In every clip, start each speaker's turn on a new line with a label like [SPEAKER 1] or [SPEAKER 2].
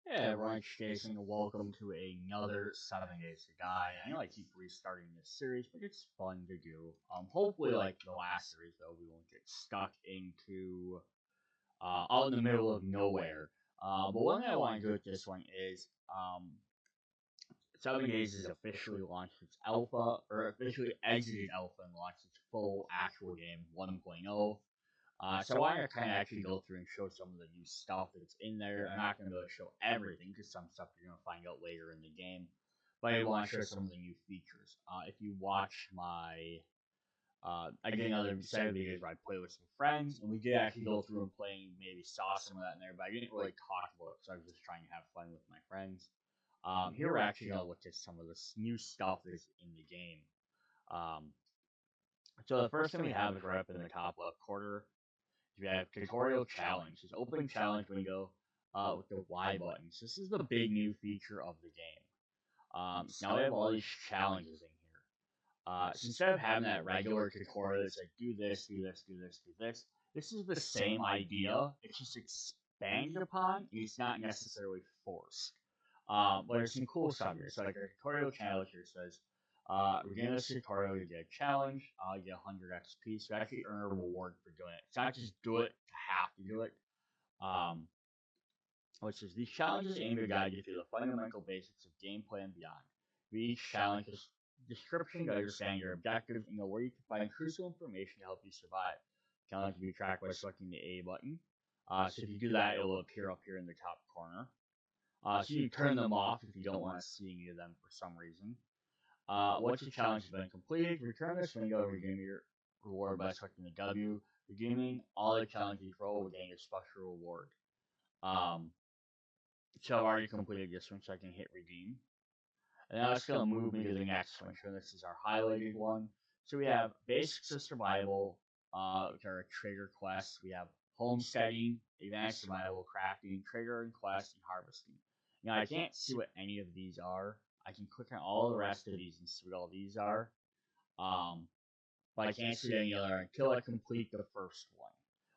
[SPEAKER 1] Yeah, everyone, it's Jason, and welcome to another 7 Days to Die. I know I keep restarting this series, but it's fun to do. Hopefully, like the last series, though, we won't get stuck into out in the middle of nowhere. But one thing I want to do with this one is 7 Days is officially launched its alpha, or officially exited alpha and launched its full actual game 1.0. So I want to kind of actually go through and show some of the new stuff that's in there. I'm not going to be able to show everything because some stuff you're going to find out later in the game. But I want to show some of the new features. If you watch my, I did another set of videos where I play with some friends, and we did actually go through and play, maybe saw some of that in there, but I didn't really talk about it because I was just trying to have fun with my friends. Here we're actually going to look at some of this new stuff that's in the game. Um, so the first thing we have is right up in the top left corner. You have tutorial challenge. This open challenge window with the Y buttons. This is the big new feature of the game. So now we have all these challenges in here. So instead of having that regular tutorial that's like do this, do this, do this, do this, this is the same idea. It's just expanded upon, and it's not necessarily forced. But there's some cool stuff here. So like our tutorial challenge here says, beginning this tutorial, you get a challenge, you get 100 XP, so you actually earn a reward for doing it. It's not just do it to have to do it. Which is these challenges aim to guide you through the fundamental basics of gameplay and beyond. With each challenge is description to understand your objectives and know where you can find crucial information to help you survive. Challenge can be tracked by selecting the A button. So if you do that, it will appear up here in the top corner. So you can turn them off if you don't want to see any of them for some reason. Once the challenge has been completed, return this window to redeem your reward by selecting the W. Redeeming all the challenges you throw will gain a special reward. So I've already completed this one, so I can hit redeem. And now it's going to move me to the next one. So this is our highlighted one. So we have basics of survival, which are trigger quests. We have homesteading, advanced survival, crafting, trigger and quest, and harvesting. Now I can't see what any of these are. I can click on all the rest of these and see what all these are. But I can't see any other until I complete the first one,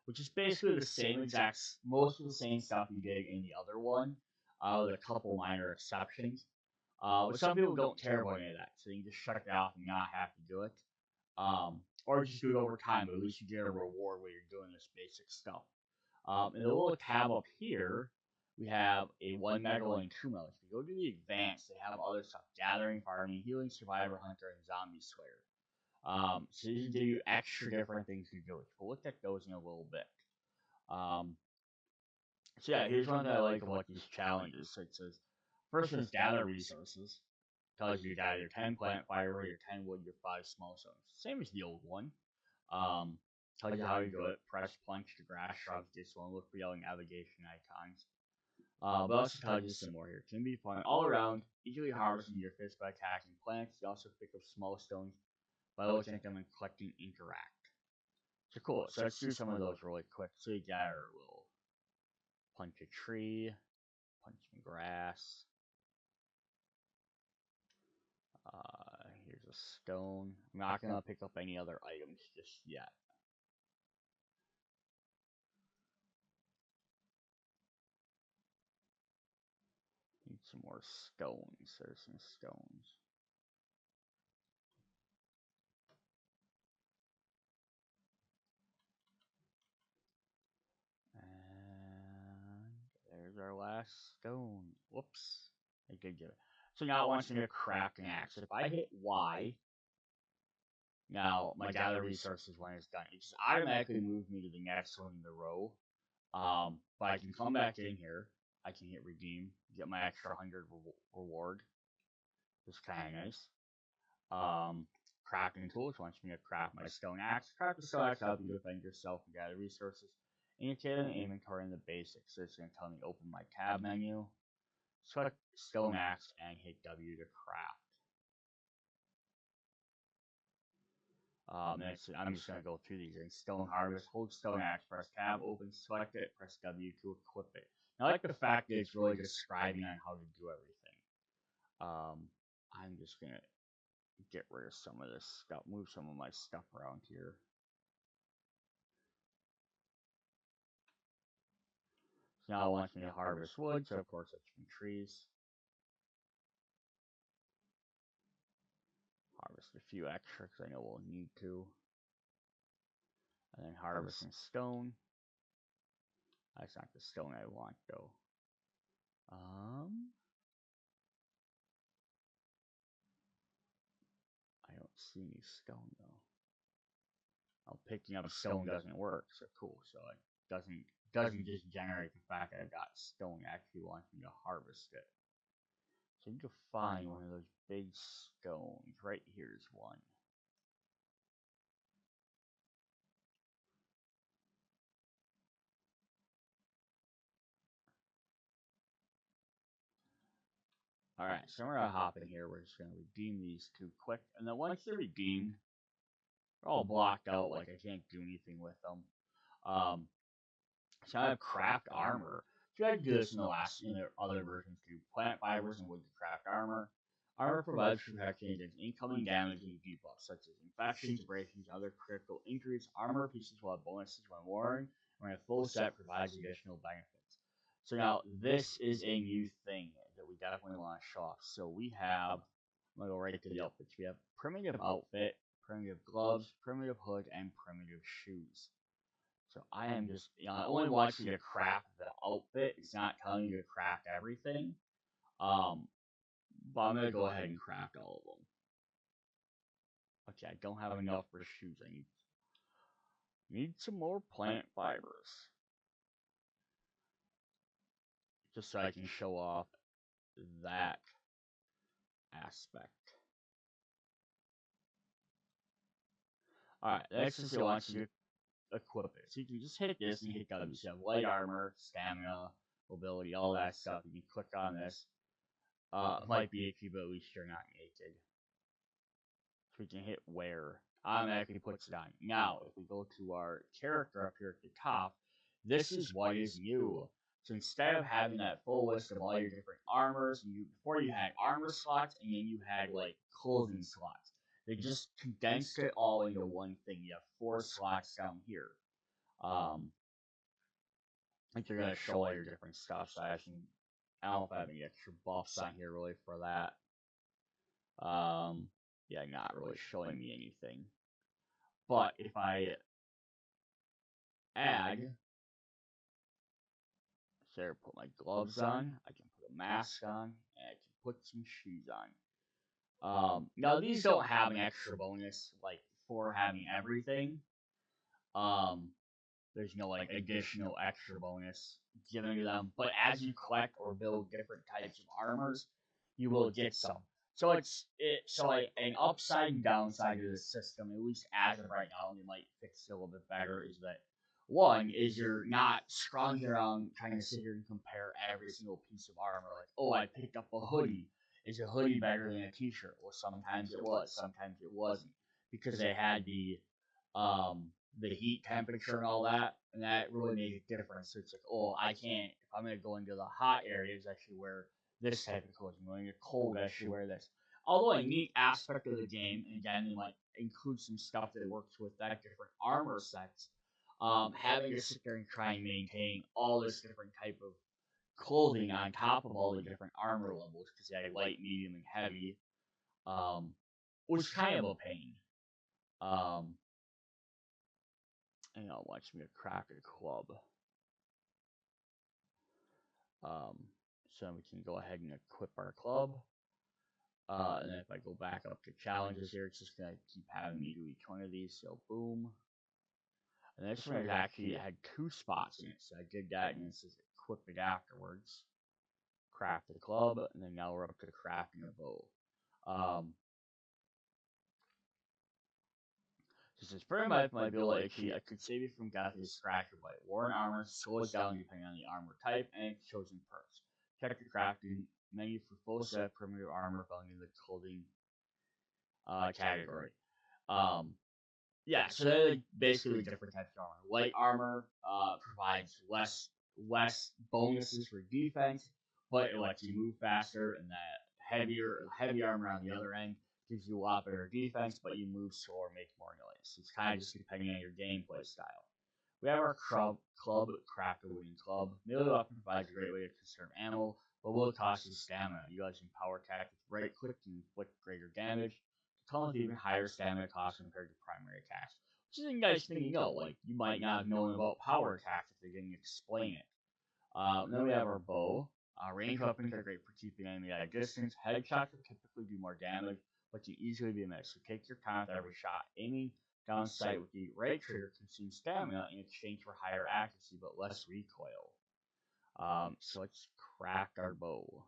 [SPEAKER 1] which is basically the same exact, most of the same stuff you did in the other one, with a couple minor exceptions. But some people don't care about any of that, so you can just shut it off and not have to do it. Or just do it over time, but at least you get a reward when you're doing this basic stuff. In the little tab up here, we have a 1 medal and 2 medals. If you go to the advanced, they have other stuff: gathering, farming, healing, survivor, hunter, and zombie slayer. So these give you extra different things to do. We'll look at those in a little bit. So yeah, here's one that I like about these challenges. So it says, first one is gather resources. Tells you to gather your 10 plant fiber, your 10 wood, your 5 small stones. Same as the old one. Tells you how you do it. Press plunge to grass, shrubs, this one. Look for yellow navigation icons. But also tells you some more here. Can be fun all around. Easily harvesting your fish by attacking plants. You also pick up small stones by looking at them and collecting interact. So cool. So let's do some of those really quick. So you gather a little punch a tree, punch some grass. Here's a stone. I'm not gonna pick up any other items just yet. Need some more stones. There's some stones. And there's our last stone. Whoops. I did get it. So now it wants me to craft an axe. If I hit Y, now my gather resources when it's done, it just automatically moves me to the next one in the row. But I can come back in here. I can hit redeem, get my extra 100 reward. It's kind of nice. Crafting tools wants me to craft my stone axe. Craft the stone axe help you defend yourself and gather resources. Indicate an inventory in the basics. So it's going to tell me to open my tab menu, select stone axe, and hit W to craft. I'm just going to go through these things. Stone harvest, hold stone axe, press tab, open, select it, press W to equip it. Now, I like the fact that it's really describing on how to do everything. I'm just going to get rid of some of this stuff, move some of my stuff around here. Now it wants me to harvest wood, so of course it's from trees. Harvest a few extra because I know we'll need to. And then harvest some stone. That's not the stone I want though. I don't see any stone though. Oh, picking up stone doesn't work, so cool. So it doesn't just generate the fact that I got stone. It actually wants me to harvest it. So you need to find one of those big stones. Right here's one. Alright, so we're gonna hop in here. We're just gonna redeem these two quick. And then once they're redeemed, they're all blocked out, like I can't do anything with them. So I have craft armor. So I do this in the other versions too. Plant fibers and wood to craft armor. Armor provides protection against incoming damage and debuffs, such as infections, abrasions, and other critical injuries. Armor pieces will have bonuses when worn, and when a full set provides additional benefits. So now, this is a new thing that we definitely want to show off. So we have, I'm going to go right to the outfits. We have primitive outfit, primitive gloves, primitive hood, and primitive shoes. So I am just, it only wants you to craft the outfit. It's not telling you to craft everything. But I'm going to go ahead and craft all of them. Okay, I don't have enough for shoes. I need some more plant fibers. Just so I can show off that aspect. Alright, next is it wants you to equip it. So you can just hit this and hit W. So you have light armor, stamina, mobility, all that stuff. You can click on this. It might be icky, but at least you're not naked. So we can hit wear. Automatically puts it on. Now, if we go to our character up here at the top, this is what is new. So instead of having that full list of all your different armors, before you had armor slots and then you had like clothing slots. They just condensed it all into one thing. You have 4 slots down here. I think they're gonna show all your different stuff. So I don't know if I have any extra buffs on here really for that. Yeah, not really showing me anything. But if I add, so put my gloves on, I can put a mask on, and I can put some shoes on. Now these don't have an extra bonus like for having everything. There's no like additional extra bonus given to them, but as you collect or build different types of armors, you will get some. So so like an upside and downside to the system, at least as of right now, and they might fix it a little bit better, is that one is you're not scrounging around trying to sit here and compare every single piece of armor. Like, oh, I picked up a hoodie. Is a hoodie better than a t-shirt? Well, sometimes it was, sometimes it wasn't, because they had the heat temperature and all that, and that really made a difference. So it's like, oh, I can't, if I'm going to go into the hot areas, I should wear this type of clothing. When you're cold, I should wear this. Although a neat aspect of the game, and again, they might include some stuff that works with that different armor sets, having to sit there and try and maintain all this different type of clothing on top of all the different armor levels, because they had light, medium, and heavy, was kind of a pain. And I'll watch me a crack a club. So we can go ahead and equip our club. And then if I go back up to challenges here, it's just going to keep having me do each one of these. So boom. And this one actually had 2 spots in it. So I did that, and it says equip it afterwards. Craft the club, and then now we're up to crafting a bow. This is very much my ability. I could save you from death is scratch or bite. Worn armor slows down depending on the armor type and chosen perks. Check the crafting menu for full set primitive armor found in the clothing category. Yeah, so they're like basically different types of armor. Light armor provides less bonuses for defense, but it lets you move faster, and that heavy armor on the other end gives you a lot better defense, but you move slower, make more noise. It's kind of just depending on your gameplay style. We have our club, craft a winning club. Melee weapon provides a great way to conserve ammo, but will cost you stamina. Utilizing power attack with right click can inflict greater damage. It comes with even higher stamina cost compared to primary attacks. Which is a nice thing to know. Like, you might not have known about power attacks if they didn't explain it. Then we have our bow. Range weapons are great for keeping enemy at a distance. Headshots will typically do more damage, but can easily be missed. So take your time with every shot. Aiming down sight with the right trigger consumes stamina in exchange for higher accuracy but less recoil. So let's craft our bow.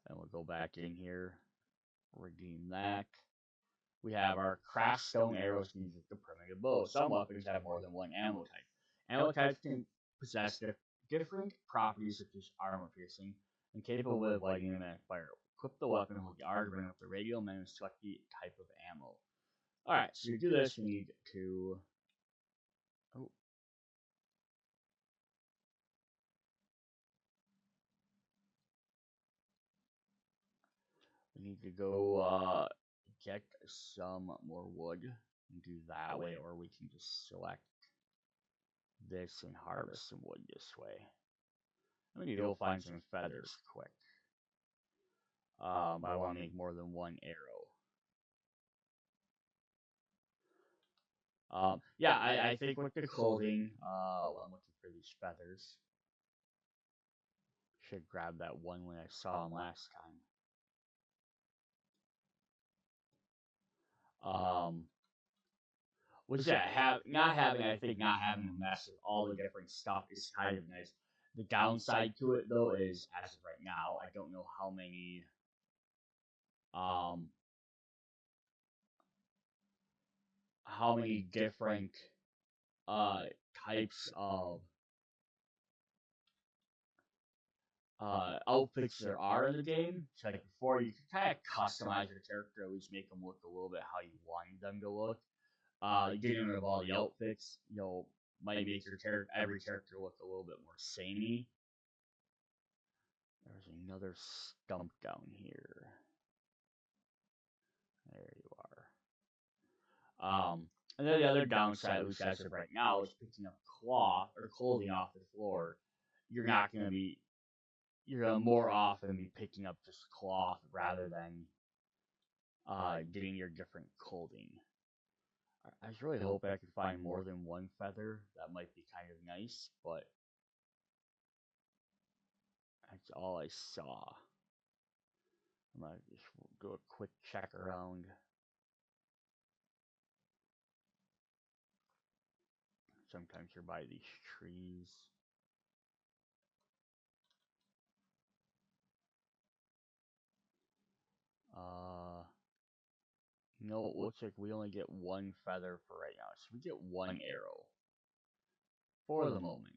[SPEAKER 1] And we'll go back in here, redeem that. We have our craft stone arrows used with the primitive bow. Some weapons have more than one ammo type. Ammo types can possess different properties such as armor piercing and capable of lighting and fire. Equip the weapon with the R to bring up the radial menu and select the type of ammo. Alright, so to do this, we need to... Oh. We need to go get some more wood and do that way, or we can just select this and harvest some wood this way. We need to go find some feathers quick. I want to make more than one arrow. Yeah, I think with the clothing, I'm looking for these feathers. Should grab that one when I saw him last time. Which not having a mess of all the different stuff is kind of nice. The downside to it though is, as of right now, I don't know how many different types of outfits there are in the game. So like before, you can kind of customize your character, at least make them look a little bit how you wanted them to look. Getting rid of all the outfits, might make every character look a little bit more samey. There's another stump down here. There you are. And then the other downside, at least as of right now, is picking up cloth or clothing off the floor. You're gonna more often be picking up just cloth rather than getting your different clothing. I was really hoping I could find more than one feather. That might be kind of nice, but that's all I saw. I might just do a quick check around. Sometimes you're by these trees. No, it looks like we only get one feather for right now. So we get one arrow. For the moment.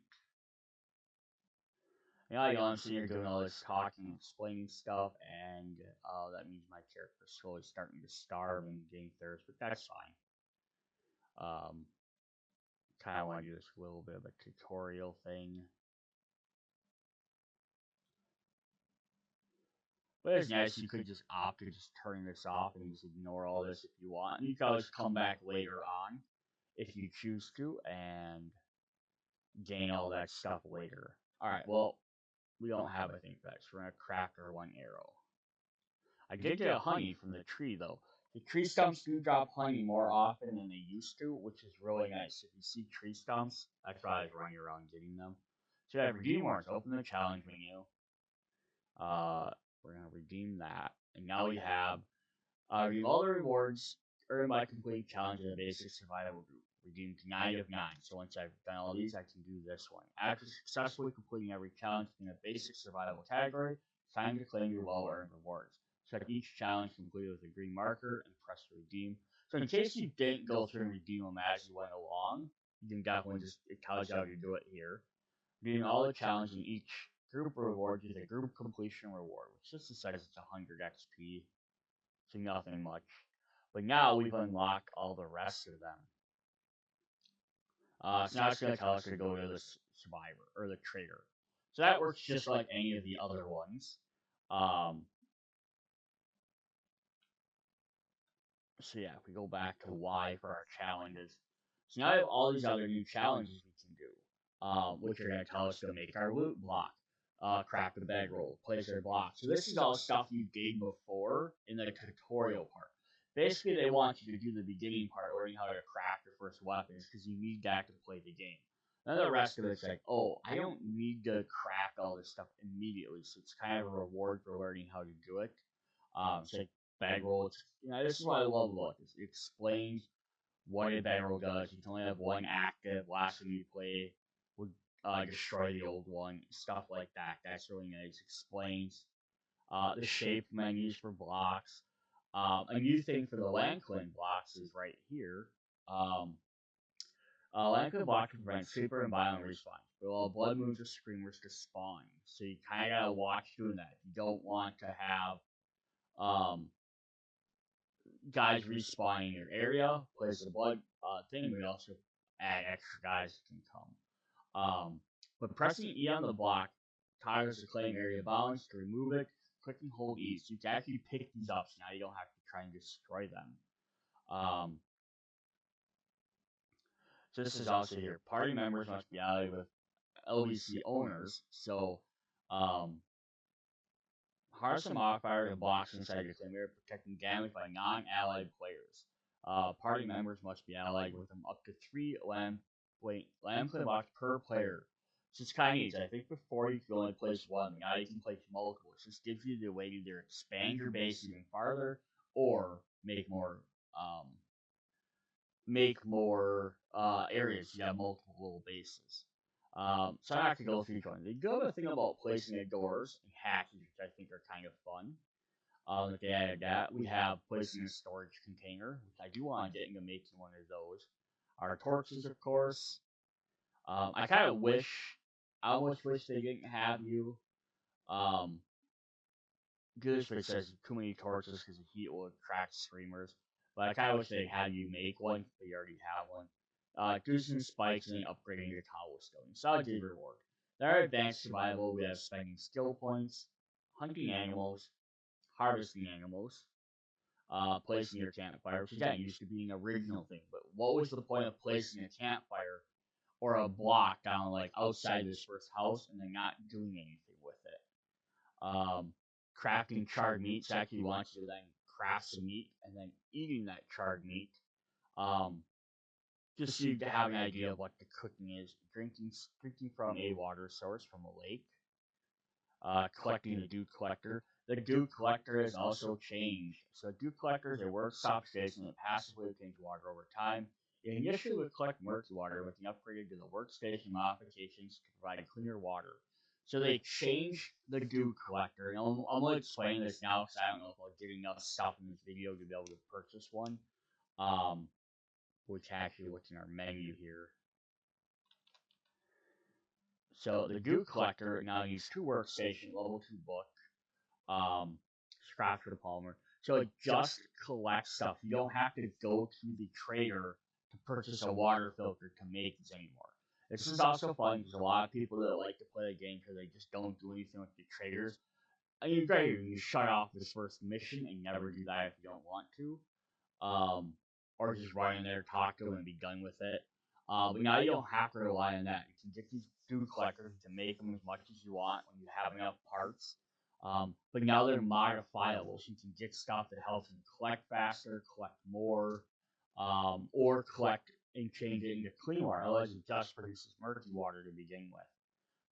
[SPEAKER 1] Now I'm sitting here doing all this talking, explaining stuff, and that means my character's slowly starting to starve and gain thirst, but that's fine. Kind of want to do this little bit of a tutorial thing. But it's nice, you could just opt to just turn this off and just ignore all this if you want. And you can always come back later on if you choose to and gain all that stuff later. Alright, well, we don't have a thing for that, so we're going to craft our one arrow. I did get honey from the tree, though. The tree stumps do drop honey more often than they used to, which is really nice. If you see tree stumps, that's why I was running around getting them. So I have redeem warrants. Open the challenge menu. We're going to redeem that. And now we have redeem all the rewards earned by completing challenges in the basic survival group. Redeemed 9 of 9. So once I've done all these, I can do this one. After successfully completing every challenge in the basic survival category, it's time to claim your well-earned rewards. Check each challenge completed with a green marker and press redeem. So in case you didn't go through and redeem them as you went along, you can definitely just, it tells you how to do it here. Redeem all the challenges in each group reward with a group completion reward, which just says it's 100 XP. So nothing much. But now we've unlocked all the rest of them. So now it's going to tell us to go to the survivor, or the trader. So that works just like any of the other ones. So yeah, if we go back to Y for our challenges, so now I have all these other new challenges we can do, which are going to tell us to make our loot block, craft a bedroll, place our block. So this is all stuff you did before in the tutorial part. Basically, they want you to do the beginning part, learning how to craft your first weapons, because you need that to play the game. Then the rest of it's like, oh, I don't need to craft all this stuff immediately, so it's kind of a reward for learning how to do it. So like bedroll, this is what I love about this. It explains what a bedroll does. You can only have one active. Last time you play would destroy the old one. Stuff like that. That's really nice. Explains the shape menus for blocks. A new thing for the land clean blocks is right here. Um, Land clean blocks can prevent super and violent respawns. But while blood moons or screamers to spawn. So you kind of gotta watch doing that. You don't want to have um, guys respawn in your area, place the blood thing, we also add extra guys that can come. But pressing E on the block toggles the claim area balance to remove it. Click and hold E, so you can actually pick these up, so now you don't have to try and destroy them. So this is also here. Party members must be allied with LBC owners, so um, harness a modifier and blocks inside your claim area, protecting damage by non-allied players. Party members must be allied with them up to 3 land claim blocks per player. So it's kind of easy. I think before you could only place one, now you can place multiple. It just gives you the way to either expand your base even farther or um, make more areas. You have multiple little bases. So I'm not gonna go through each one. The good thing about placing the doors and hatches, which I think are kind of fun, like they added that. We have placing a storage container, which I do want to get into making one of those. Our torches, of course. I almost wish they didn't have you um, Goose, which says too many torches because the heat will attract screamers. But I kind of wish they had you make one, but you already have one. Goose and spikes and then upgrading your cobblestone. Solid good reward. There are advanced survival. We have spending skill points, hunting animals, harvesting animals, placing your campfire, which again used to be an original thing. But what was the point of placing a campfire or a block down like outside this first house and then not doing anything with it? Crafting charred meat. Actually wants you to then craft some meat and then eating that charred meat. Um, just so you have an idea of what the cooking is. Drinking from a water source from a lake. Collecting the dew collector. The dew collector has also changed. So the dew collector is a workshop station that passively obtains water over time. It initially would collect murky water, but then upgraded to the workstation modifications to provide cleaner water. So they changed the dew collector. And I'm going to explain this now because I don't know if I'll get enough stuff in this video to be able to purchase one. Which actually what's in our menu here. So the dew collector now needs 2 workstation, level 2 book, scrap for the polymer. So it just collects stuff. You don't have to go to the trader to purchase a water filter to make this anymore. This is also fun because a lot of people that like to play the game because they just don't do anything with the traders. I mean, great, you shut off this first mission and never do that if you don't want to. Or just run in there, talk to them, and be done with it. But now you don't have to rely on that. You can get these dew collectors to make them as much as you want when you have enough parts. But now they're modifiable, so you can get stuff that helps them collect faster, collect more, or collect and change it into clean water. Otherwise, it just produces murky water to begin with.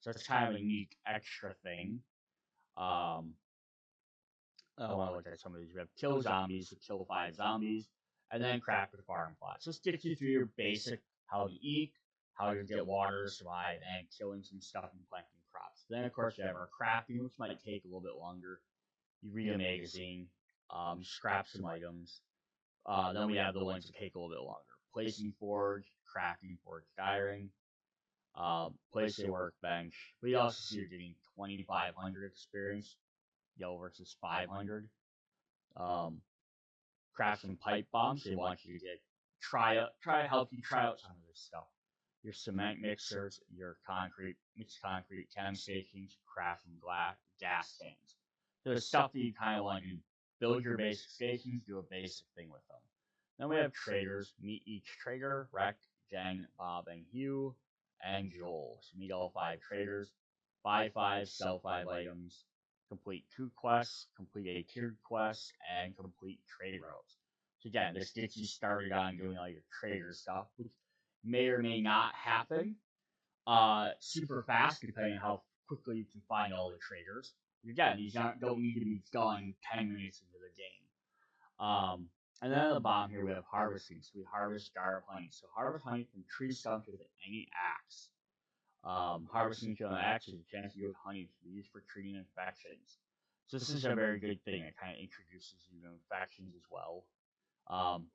[SPEAKER 1] So it's kind of a unique extra thing. I want to look at some of these. We have kill zombies, so kill 5 zombies, and then craft a farm plot. So this gets you through your basic how to eat, how to get water to survive, and killing some stuff and planting crops. Then, of course, you have our crafting, which might take a little bit longer. You read a magazine, scrap some items. Then we have the ones that take a little bit longer. Placing forge, crafting forge diring, place a workbench. We also see you're getting 2,500 experience, versus 500. Craft some pipe bombs. They want you to help you try out some of this stuff. Your cement mixers, your mixed concrete, chem stations, craft some gas tanks. So the stuff that you kind of want to build your basic stations, do a basic thing with them. Then we have traders. Meet each trader, Rec, Jen, Bob, and Hugh, and Joel. So meet all 5 traders. Buy 5, sell 5 items. Complete 2 quests, complete a tiered quest, and complete trade routes. So again, this gets you started on doing all your trader stuff, which may or may not happen super fast depending on how quickly you can find all the traders. Again, these don't need to be done 10 minutes into the game. And then at the bottom here we have harvesting. So we harvest garb honey. So harvest honey from tree stumps with any axe. Harvesting from an axe is a chance to use honey to be used for treating infections. So this is a very good thing. It kind of introduces you to infections as well.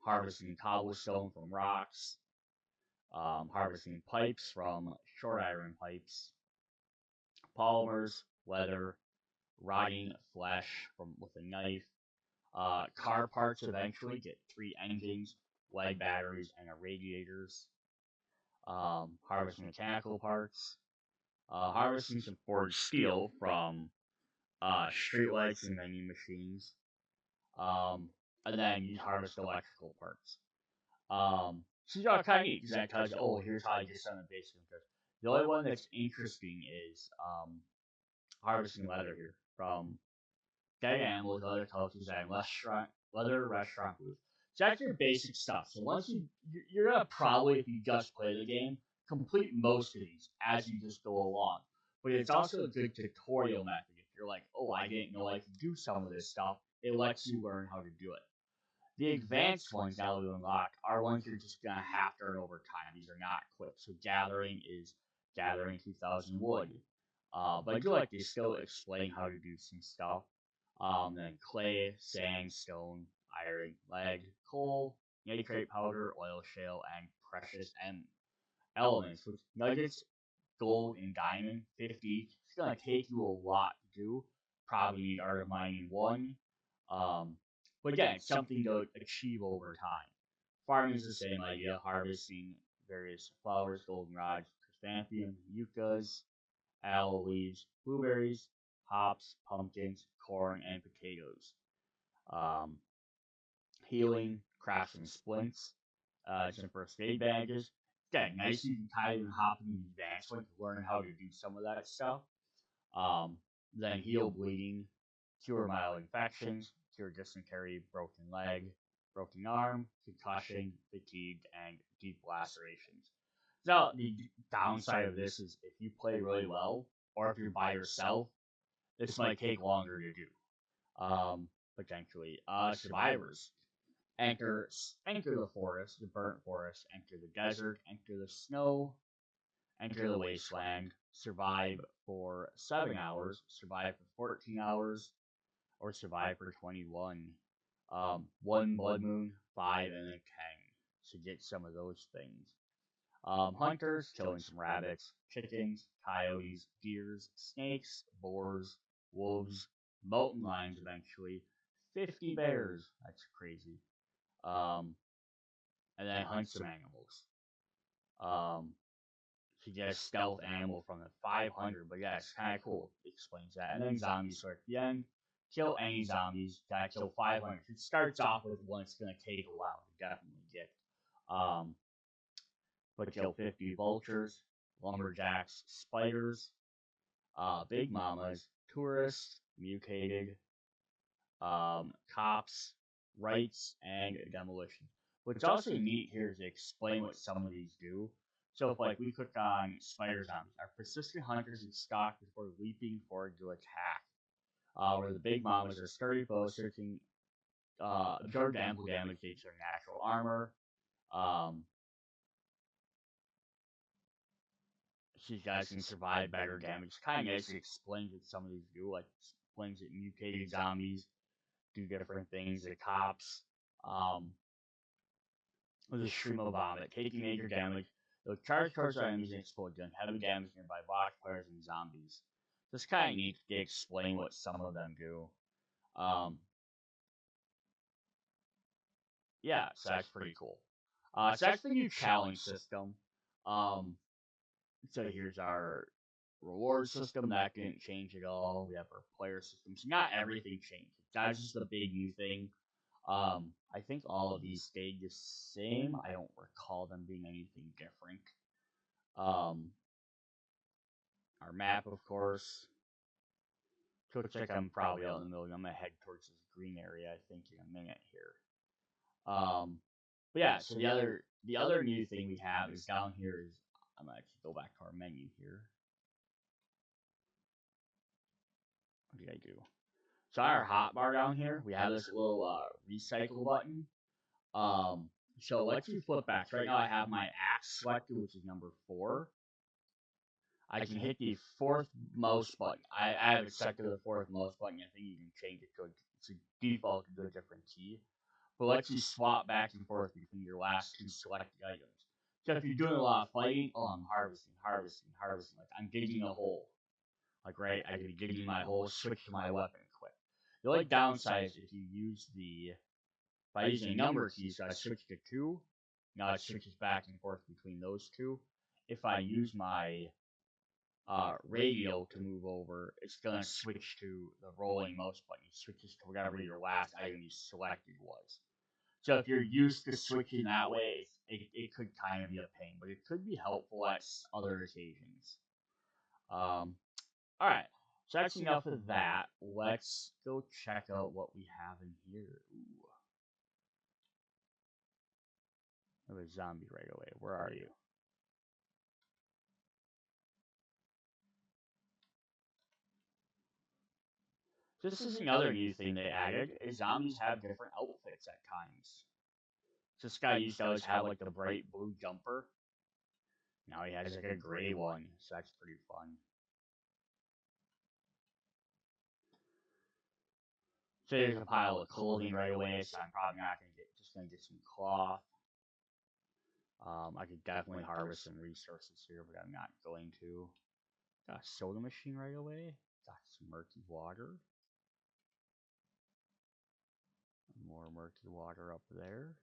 [SPEAKER 1] Harvesting cobblestone from rocks. Harvesting pipes from short iron pipes. Polymers, leather, rotting flesh from with a knife. Car parts eventually get 3 engines, leg batteries, and radiators. Harvesting mechanical parts. Harvesting some forged steel from streetlights and vending machines. And then you harvest electrical parts. So you kind of neat because that tells you, oh, here's how you get some of the basic stuff. The only one that's interesting is harvesting leather here from dead animals, leather couches, and leather restaurant booth. So that's your basic stuff. So once you're gonna probably, if you just play the game, complete most of these as you just go along. But it's also a good tutorial method. If you're like, oh, I didn't know I could do some of this stuff, it lets you learn how to do it. The advanced ones now we unlock are ones you're just gonna have to earn over time. These are not quick. So gathering is gathering 2,000 wood. But I do like to still explain how to do some stuff. Then clay, sand, stone, iron, lead, coal, nitrate powder, oil shale, and precious elements, which nuggets, gold, and diamond, 50. It's gonna take you a lot to do. Probably need art of mining 1. But again, it's something to achieve over time. Farming is the same idea, harvesting various flowers, goldenrods, chrysanthemums, yuccas, aloe leaves, blueberries, hops, pumpkins, corn, and potatoes. Um, Healing, crafting splints, some first aid bandages. Again, nice you can kind of hop in the advanced one to learn how to do some of that stuff. Then heal bleeding, cure mild infections, cure dysentery, broken leg, broken arm, concussion, fatigue, and deep lacerations. Now, the downside of this is if you play really well, or if you're by yourself, this might take longer to do. Potentially. Survivors. Enter the forest, the burnt forest, enter the desert, enter the snow, enter the wasteland, survive for 7 hours, survive for 14 hours, or survive for 21. 1 blood moon, 5, and then 10. So get some of those things. Hunters, killing some rabbits, chickens, coyotes, deers, snakes, boars, wolves, mountain lions eventually, 50 bears. That's crazy. And then hunt some animals. To get a stealth animal from the 500, but yeah, it's kind of cool. It explains that. And then zombies start at the end. Kill any zombies. Gotta kill 500. It starts off with one it's gonna take a while to definitely get. But kill 50 vultures, lumberjacks, spiders, big mamas, tourists, mutated, cops, rights, and demolition. What's also neat here is to explain what some of these do. So if like we click on spider zombies, our persistent hunters in stock before leaping forward to attack. Where the big mamas are sturdy foes searching absorb ample damage to their natural armor. Um, so you guys can survive better damage. Kind of actually explains what some of these do, like explains that mutated zombies do different things. The cops, with a stream of vomit, taking major damage. They'll charge towards our enemies and explode, doing heavy damage nearby boss players and zombies. So it's kind of neat to explain what some of them do. Yeah, so that's pretty cool. So that's the new challenge system. So here's our reward system. That didn't change at all. We have our player system. So not everything changed. That's just the big new thing. I think all of these stayed the same. I don't recall them being anything different. Um, our map, of course. So looks like I'm probably out in the middle. I'm gonna head towards this green area, I think, in a minute here. But yeah, so the other new thing we have is down here is I'm gonna actually go back to our menu here. What did I do? So on our hotbar down here, we have this little recycle button. Um, so let's you flip back. So right now I have my axe selected, which is number 4. I can hit the fourth mouse button. I have it set to the fourth mouse button. I think you can change it to it's a default to a different key. But lets you swap back and forth between your last 2 selected items. So if you're doing a lot of fighting, oh, I'm harvesting. Like I'm digging a hole. Like right, I could be digging my hole, switch to my weapon quick. The only downside is if you use by using a number key, so I switch to 2, now it switches back and forth between those two. If I use my radio to move over, it's going to switch to the rolling mouse button. It switches to whatever your last item you selected was. So if you're used to switching that way, it could kind of be a pain, but it could be helpful at other occasions. All right, so that's enough of that. Let's go check out what we have in here. Ooh. There's a zombie right away. Where are you? This is another new thing they added, is zombies have different outfits at times. So this guy used to always have like the bright blue jumper. Now he has like a gray one, so that's pretty fun. So there's a pile of clothing right away, so I'm probably not gonna get some cloth. I could definitely harvest some resources here, but I'm not going to. Got a soda machine right away. Got some murky water. More murky water up there.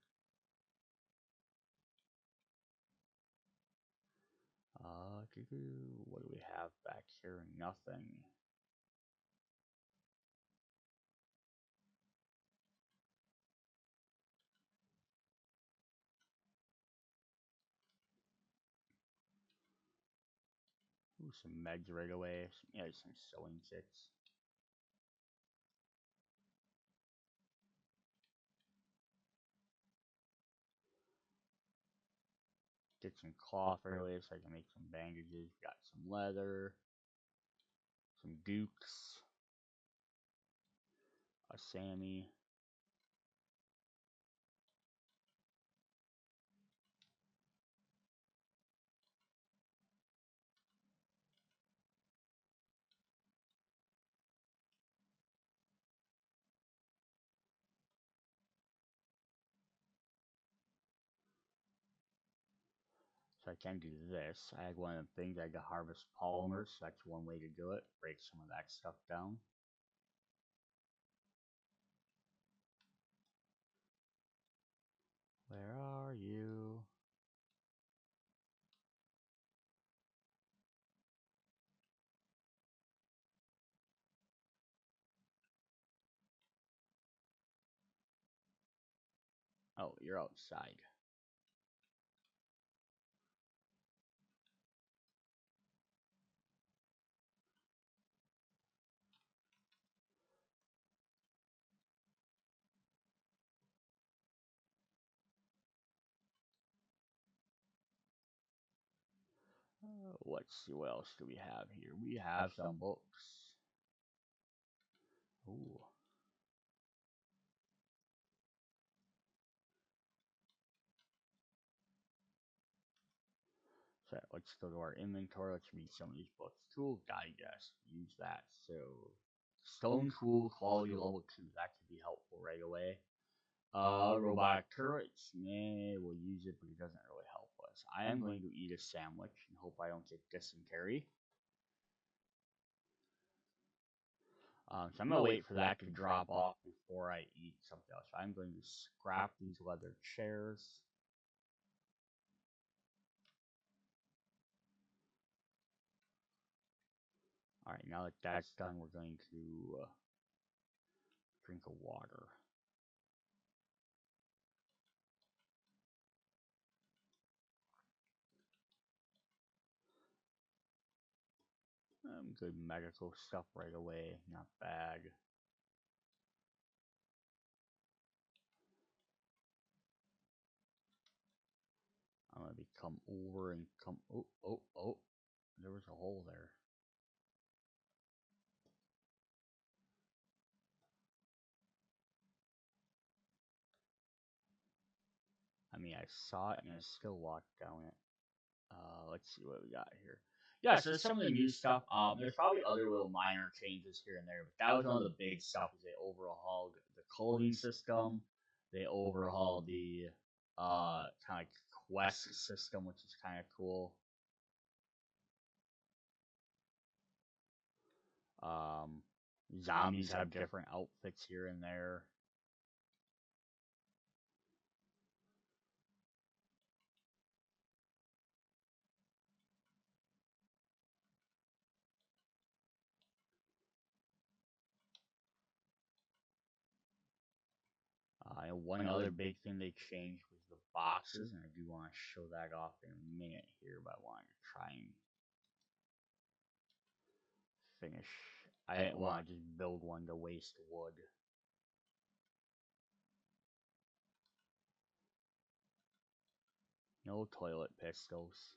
[SPEAKER 1] What do we have back here? Nothing. Ooh, some meds right away. Some sewing kits. Get some cloth right away so I can make some bandages. Got some leather. Some dukes. A Sammy. So I can do this. I had one of the things I could harvest polymers. So that's one way to do it. Break some of that stuff down. Where are you? Oh, you're outside. Let's see, what else do we have here? We have some books. Ooh. So let's go to our inventory. Let's read some of these books. Tool digest. Use that. So stone tool quality level 2. That could be helpful right away. Robotic turrets. We'll use it, but it doesn't really help us. I am going to eat a sandwich and hope I don't get dysentery. So I'm going to wait for that to drop off before I eat something else. I'm going to scrap these leather chairs. Alright, now that that's done, we're going to drink of water. Good medical stuff right away. Not bad. I'm gonna come over and come. Oh, oh, oh. There was a hole there. I mean, I saw it and I still walked down it. Let's see what we got here. Yeah, so some of the new stuff. There's probably other little minor changes here and there, but that was one of the big stuff. Is they overhauled the clothing system. They overhauled the kind of quest system, which is kind of cool. Um, Zombies have different outfits here and there. And one other big thing they changed was the boxes, and I do want to show that off in a minute here, but I wanted to try and finish. I didn't want to just build one to waste wood. No toilet pistols.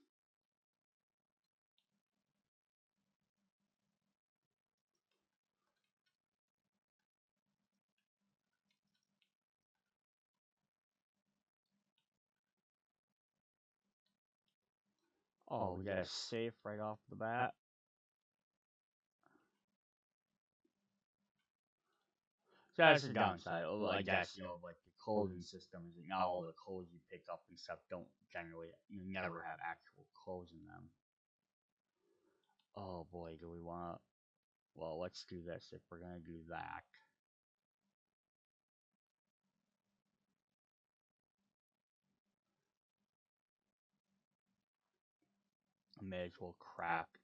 [SPEAKER 1] Oh, we got a safe right off the bat. So that's the downside. Although I guess, like the clothing system is not all the clothes you pick up and stuff don't generally, you never have actual clothes in them. Oh boy, do we want to. Well, let's do this if we're going to do that. I may as well craft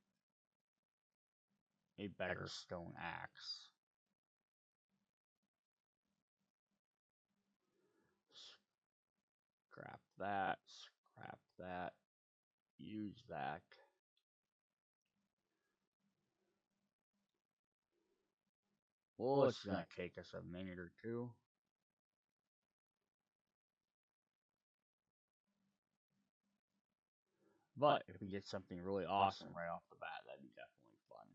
[SPEAKER 1] a better stone axe. Scrap that, scrap that, use that. Well, it's gonna take us a minute or two. But if we get something really awesome right off the bat, that'd be definitely fun.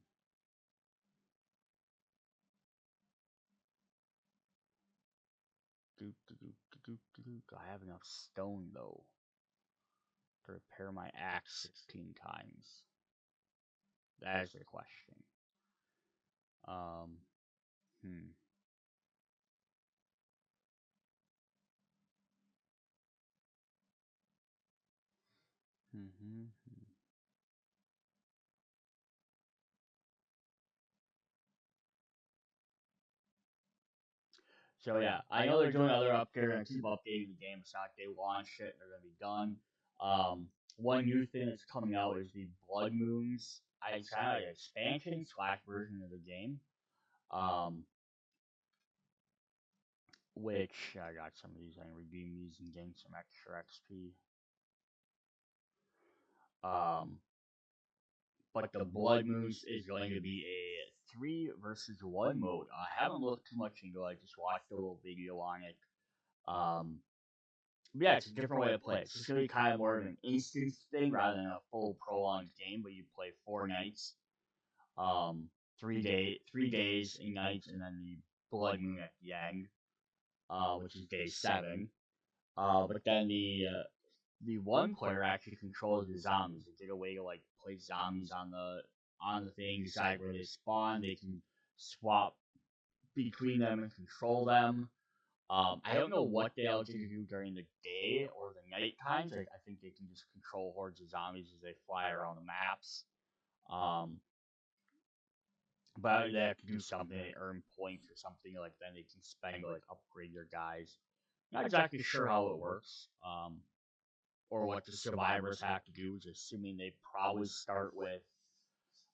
[SPEAKER 1] I have enough stone though to repair my axe 16 times. That is the question. Um, hmm. Mm-hmm. So yeah, I know they're doing other updates. They're gonna keep updating the game. It's not like they launched it. They're gonna be done. One new thing that's coming out is the Blood Moons. It's kind of like an expansion slash version of the game. Um, which I got some of these. I can redeem these and gain some extra XP. Um, but the Blood Moons is going to be a 3 versus 1 mode. I haven't looked too much into it. I just watched a little video on it. Um, yeah, it's a different way to play. It's just gonna be kind of more of an instance thing rather than a full prolonged game. But you play 4 nights, 3 days and nights, and then the Blood Moon at the end, which is day 7. But then the one player actually controls the zombies. They get a way to like place zombies on the thing, decide where they spawn. They can swap between them and control them. I don't know what they'll do during the day or the night times. I think they can just control hordes of zombies as they fly around the maps. Um, but they have to do something, they earn points or something like then they can spend to like upgrade their guys. Not exactly sure how it works. Or what the survivors have to do, just assuming they probably start with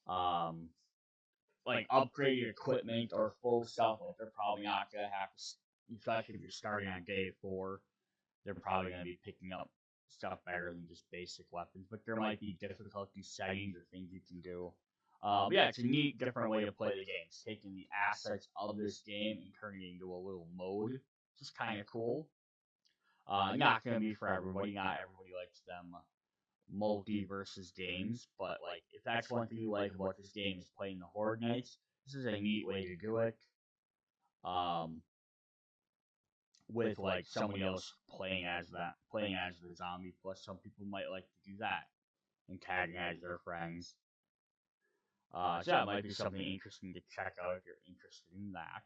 [SPEAKER 1] um like upgraded equipment or full stuff. Like they're probably not gonna have to, especially if you're starting on day 4. They're probably going to be picking up stuff better than just basic weapons, but there might be difficulty settings or things you can do. But yeah, it's a neat, different way to play the game. It's taking the assets of this game and turning it into a little mode, which is kind of cool. Not gonna be for everybody. Not everybody likes them multi versus games, but like if that's one thing you like about this game is playing the Horde Nights, this is a neat way to do it. Um, with like somebody else playing as the zombie. Plus, some people might like to do that, antagonize their friends. So yeah, it might be something interesting to check out if you're interested in that.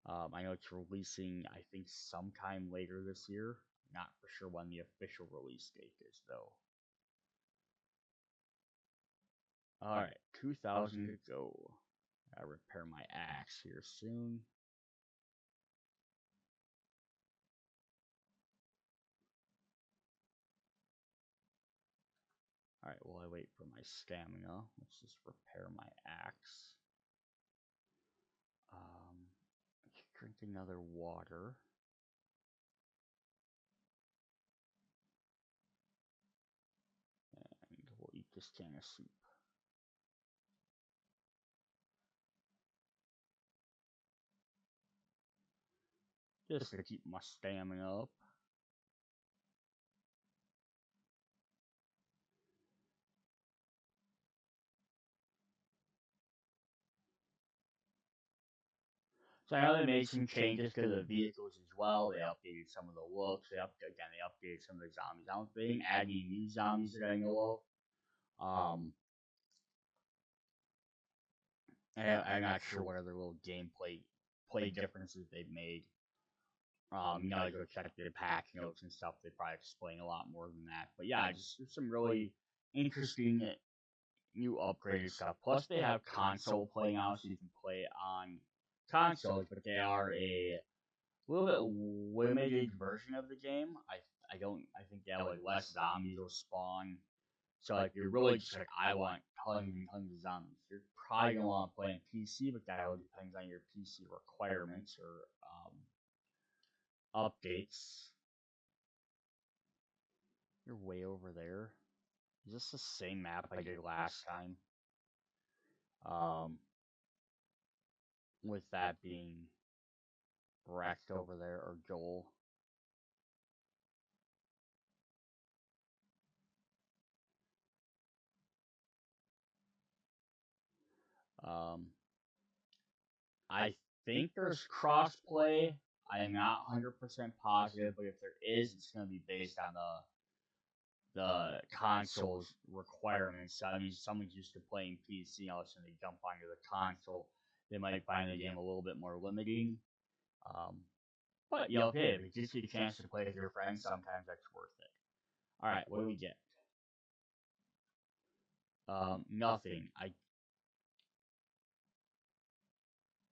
[SPEAKER 1] I know it's releasing, I think, sometime later this year. Not for sure when the official release date is, though. Alright, 2,000 to go. I repair my axe here soon. Alright, while I wait for my stamina, let's just repair my axe. Drink another water. And we'll eat this can of soup. Just to keep my stamina up. So I know they made some changes to the vehicles as well. They updated some of the looks. They updated some of the zombies. I don't think they didn't add any new zombies that I know of. I'm not sure what other little gameplay differences they've made. You know, go check the patch notes and stuff. They probably explain a lot more than that. But yeah, just some really interesting new upgraded stuff. Plus, they have console play now, so you can play on consoles, but they are a little bit limited version of the game. I think they have like less zombies will spawn. So like you're really just like I want tons and tons of zombies. You're probably gonna want to play on PC, but that all depends on your PC requirements or updates. You're way over there. Is this the same map I did last time? With that being wrecked over there, or Joel. I think there's crossplay. I am not 100% positive, but if there is, it's going to be based on the console's requirements. So, I mean, someone's used to playing PC, all of a sudden they jump onto the console, they might find the game a little bit more limiting. But yeah, okay, if it gives you a chance to play with your friends, sometimes that's worth it. All right, what do we get? Nothing.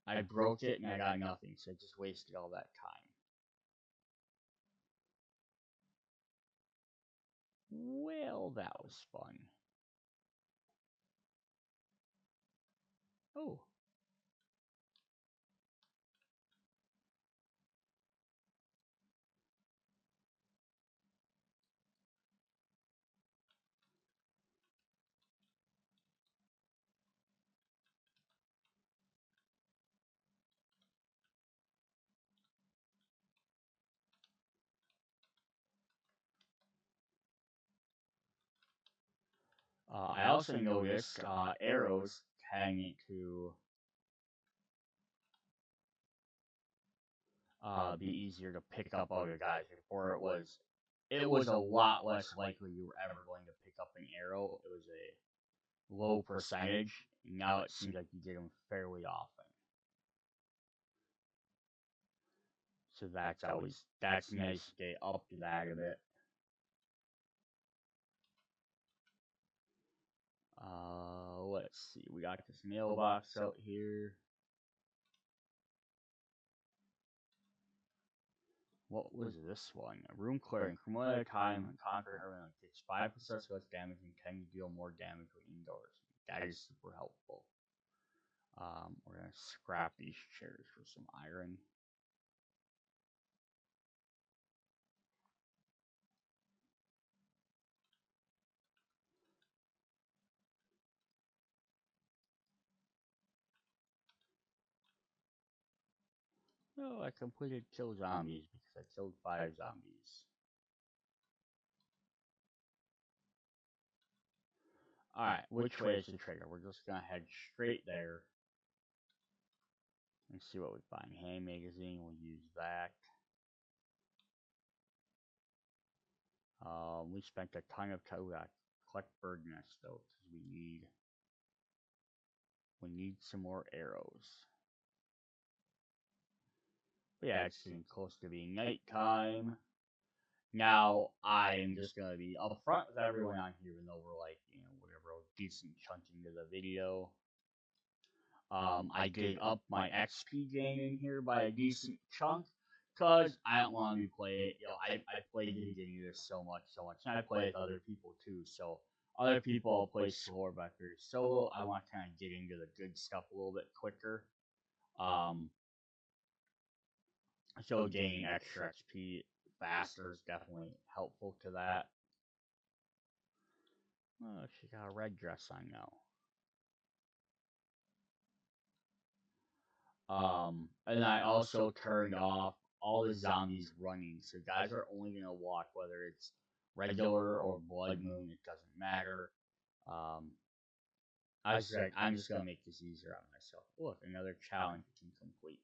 [SPEAKER 1] I broke it and I got nothing, so I just wasted all that time. Well, that was fun. Oh. I also noticed arrows tend to be easier to pick up other guys. Before it was a lot less likely you were ever going to pick up an arrow. It was a low percentage. Now it seems like you get them fairly often. So that's nice to get up to that a bit. Let's see. We got this mailbox out here. What was this one? A room clearing. From one at a time, and conquer everyone takes 5% less damage and can deal more damage when indoors. That is super helpful. We're gonna scrap these chairs for some iron. Oh, I completed kill zombies because I killed 5 zombies. Alright, which way is the trigger? We're just gonna head straight there and see what we find. Hand magazine, we'll use that. We spent a ton of time to collect bird nests though, because we need some more arrows. But yeah, it's getting close to being nighttime. Now I'm just gonna be upfront with everyone on here, even though we're like, whatever, a decent chunk into the video. I did up my XP gain in here by a decent chunk, cause I don't want to play it. I played the beginning of this so much, and I play with other people too. So other people play slower, but if you're solo, I want to kind of get into the good stuff a little bit quicker. So gaining extra XP faster is definitely helpful to that. Oh, she got a red dress on now. And I also turned off all the zombies running, so guys are only gonna walk whether it's regular or blood moon. It doesn't matter. I'm just gonna make this easier on myself. Look, another challenge we can complete.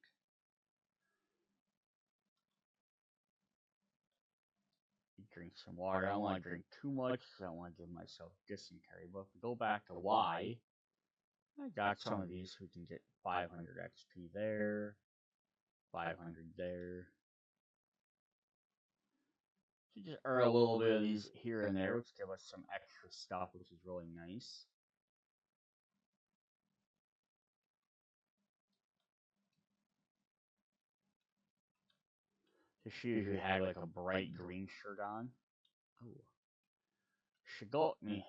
[SPEAKER 1] Drink some water. I don't want to drink too much because I don't want to give myself dysentery. But if we go back to Y, I got some of these. We can get 500 XP there, 500 there. So just earn a little bit of these here and there, which give us some extra stuff, which is really nice. So she usually had like a bright green shirt on. Oh, she got me.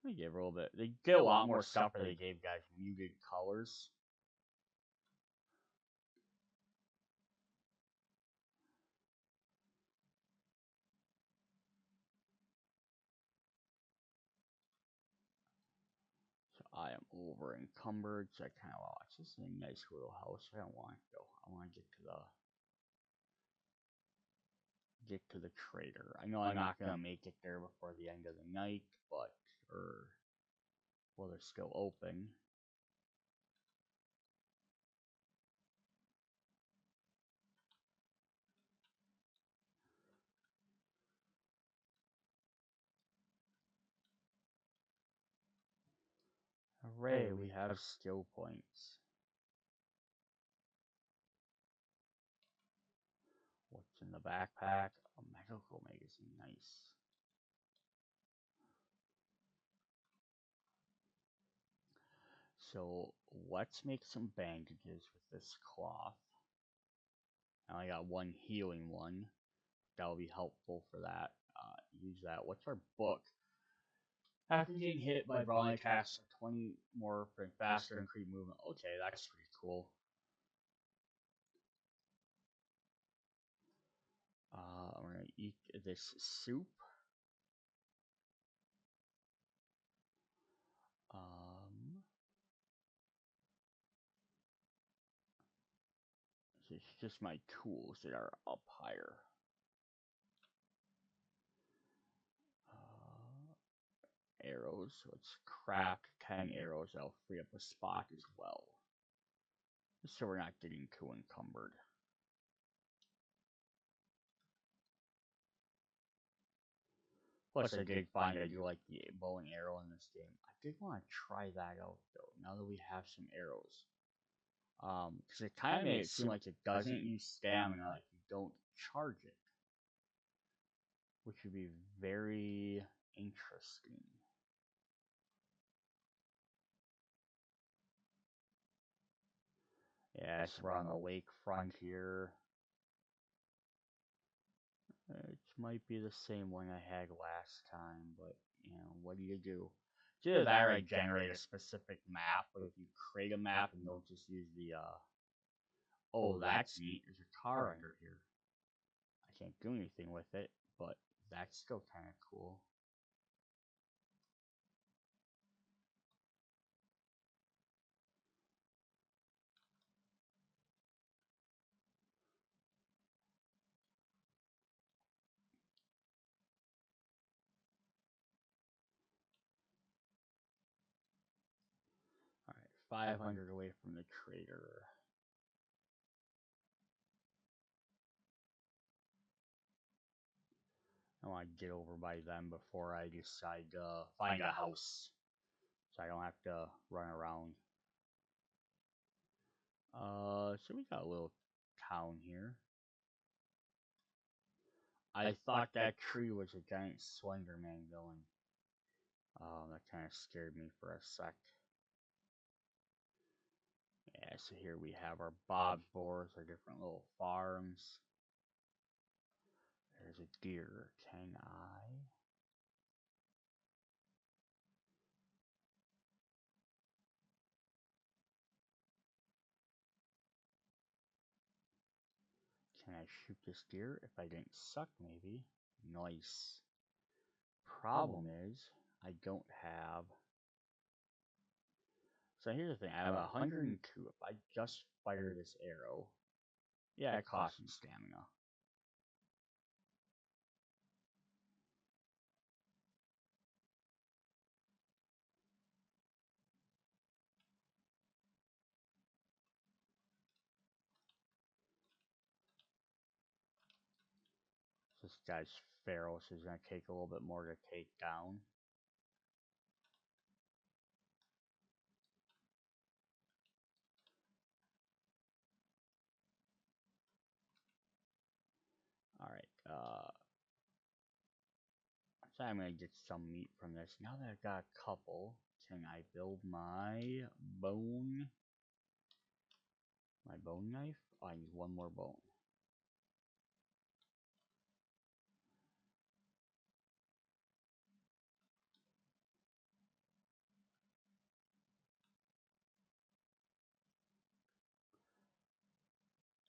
[SPEAKER 1] Let me give her a little bit. They get a lot more stuff where they gave guys muted colors. So I am over encumbered, so I kind of watch. This is a nice little house. I don't want to go. I want to get to the trader. I know I'm not gonna make it there before the end of the night, but well, they're still open. Hooray, we have skill points. What's in the backpack? A medical magazine, nice. So let's make some bandages with this cloth. I only got one healing one. That'll be helpful for that. Use that. What's our book? After getting hit by brawling attacks, 20 more for faster increased movement. Okay, that's pretty cool. I'm gonna eat this soup. It's just my tools that are up higher. Arrows. So let's craft 10 arrows. That'll free up a spot as well. Just so we're not getting too encumbered. Plus, I did find I do like the bow and arrow in this game. I did want to try that out though. Now that we have some arrows, because it kind of made it seem like it doesn't use stamina, like you don't charge it, which would be very interesting. Yeah, so we're on the lakefront here. It might be the same one I had last time, but what do you do? It's either that or I generate a specific map, but if you create a map and don't just use the oh, that's neat, there's a car under here. I can't do anything with it, but that's still kind of cool. 500 away from the trader. I want to get over by them before I decide to find a house, so I don't have to run around. So we got a little town here. I thought that tree was a giant Slenderman villain. That kind of scared me for a sec. Yeah, so here we have our Bob's Boars, our different little farms. There's a deer. Can I? Can I shoot this deer? If I didn't suck, maybe. Nice. Problem is, I don't have... So here's the thing, I have 102. If I just fire this arrow, yeah, it costs me stamina. This guy's feral, so he's going to take a little bit more to take down. Alright, so I'm going to get some meat from this. Now that I've got a couple, can I build my bone knife? Oh, I need one more bone.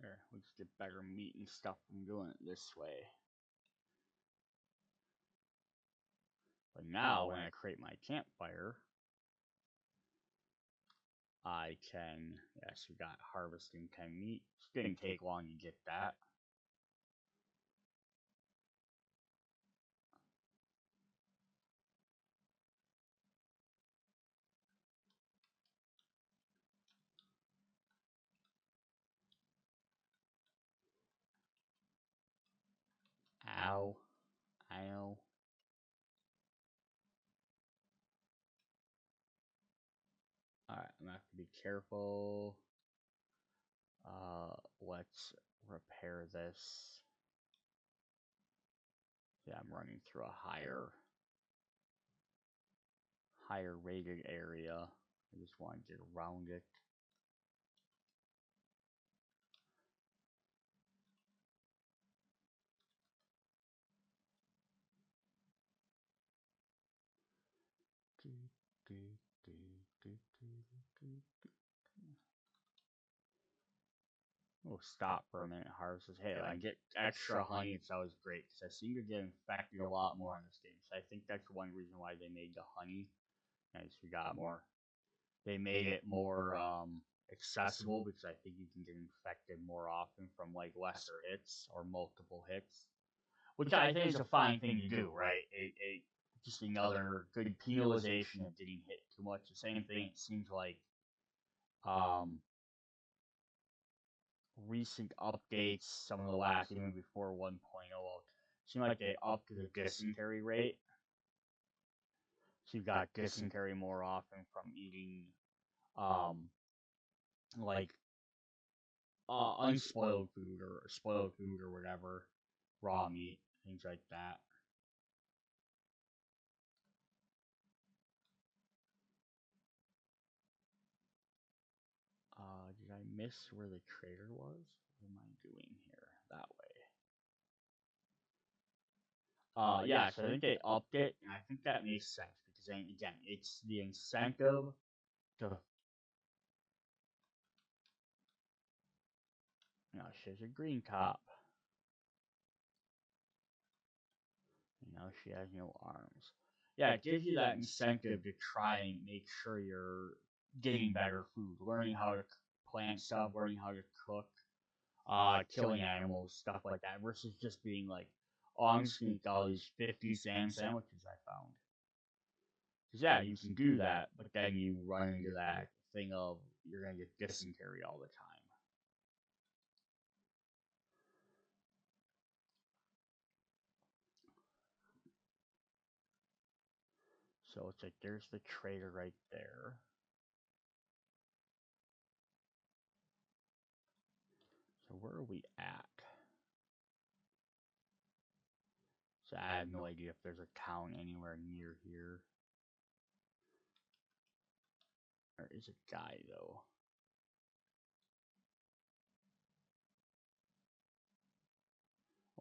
[SPEAKER 1] There, we just get better meat and stuff from doing it this way. But now, when I create my campfire, I can, yes, we got harvesting 10 meat. It didn't take long to get that. Ow. Ow. Alright, I'm gonna have to be careful. Let's repair this. Yeah, I'm running through a higher rated area. I just want to get around it. We'll stop for a minute, harvest this. Hey, I get extra honey, it's always great, because I seem to get infected a lot more in this game. So I think that's one reason why they made the honey. Nice, we got more. They made it more accessible, because I think you can get infected more often from like lesser hits or multiple hits. Which I think is a fine thing to do, right? Just another good penalization of getting hit too much. The same thing, it seems like um, recent updates, some of the last, even before 1.0, seem like they upped the dysentery rate. So you got dysentery more often from eating, like, unspoiled food or spoiled food or whatever, raw meat, things like that. Did I miss where the trader was? What am I doing here? That way. Yeah, so I think they upped it, and I think that makes sense, because then, again, it's the incentive to... You know, she has a green top. You know, she has no arms. Yeah, it gives you that incentive to try and make sure you're getting better food, learning how to plant stuff, learning how to cook, killing animals, stuff like that, versus just being like, oh, I'm just gonna eat all these 50 sandwiches I found. Because, yeah, you can do that, but then you run into that thing of you're gonna get dysentery all the time. So it's like there's the trader right there. So where are we at? So I have no idea if there's a town anywhere near here. There is a guy though.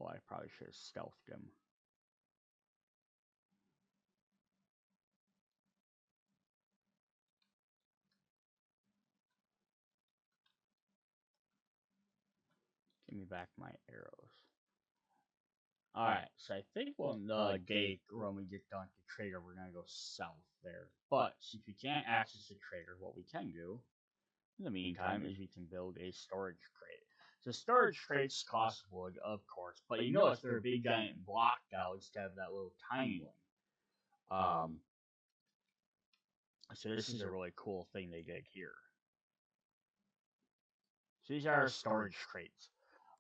[SPEAKER 1] Oh, I probably should have stealthed him. Give me back my arrows. Alright, so I think when the gate, when we get done to trader, we're gonna go south there. But since we can't access the trader, what we can do in the meantime is we can build a storage crate. So storage crates cost wood, of course, but you notice they're a big giant block now instead of that little tiny one. So this is a really cool thing they did here. So these are our storage crates.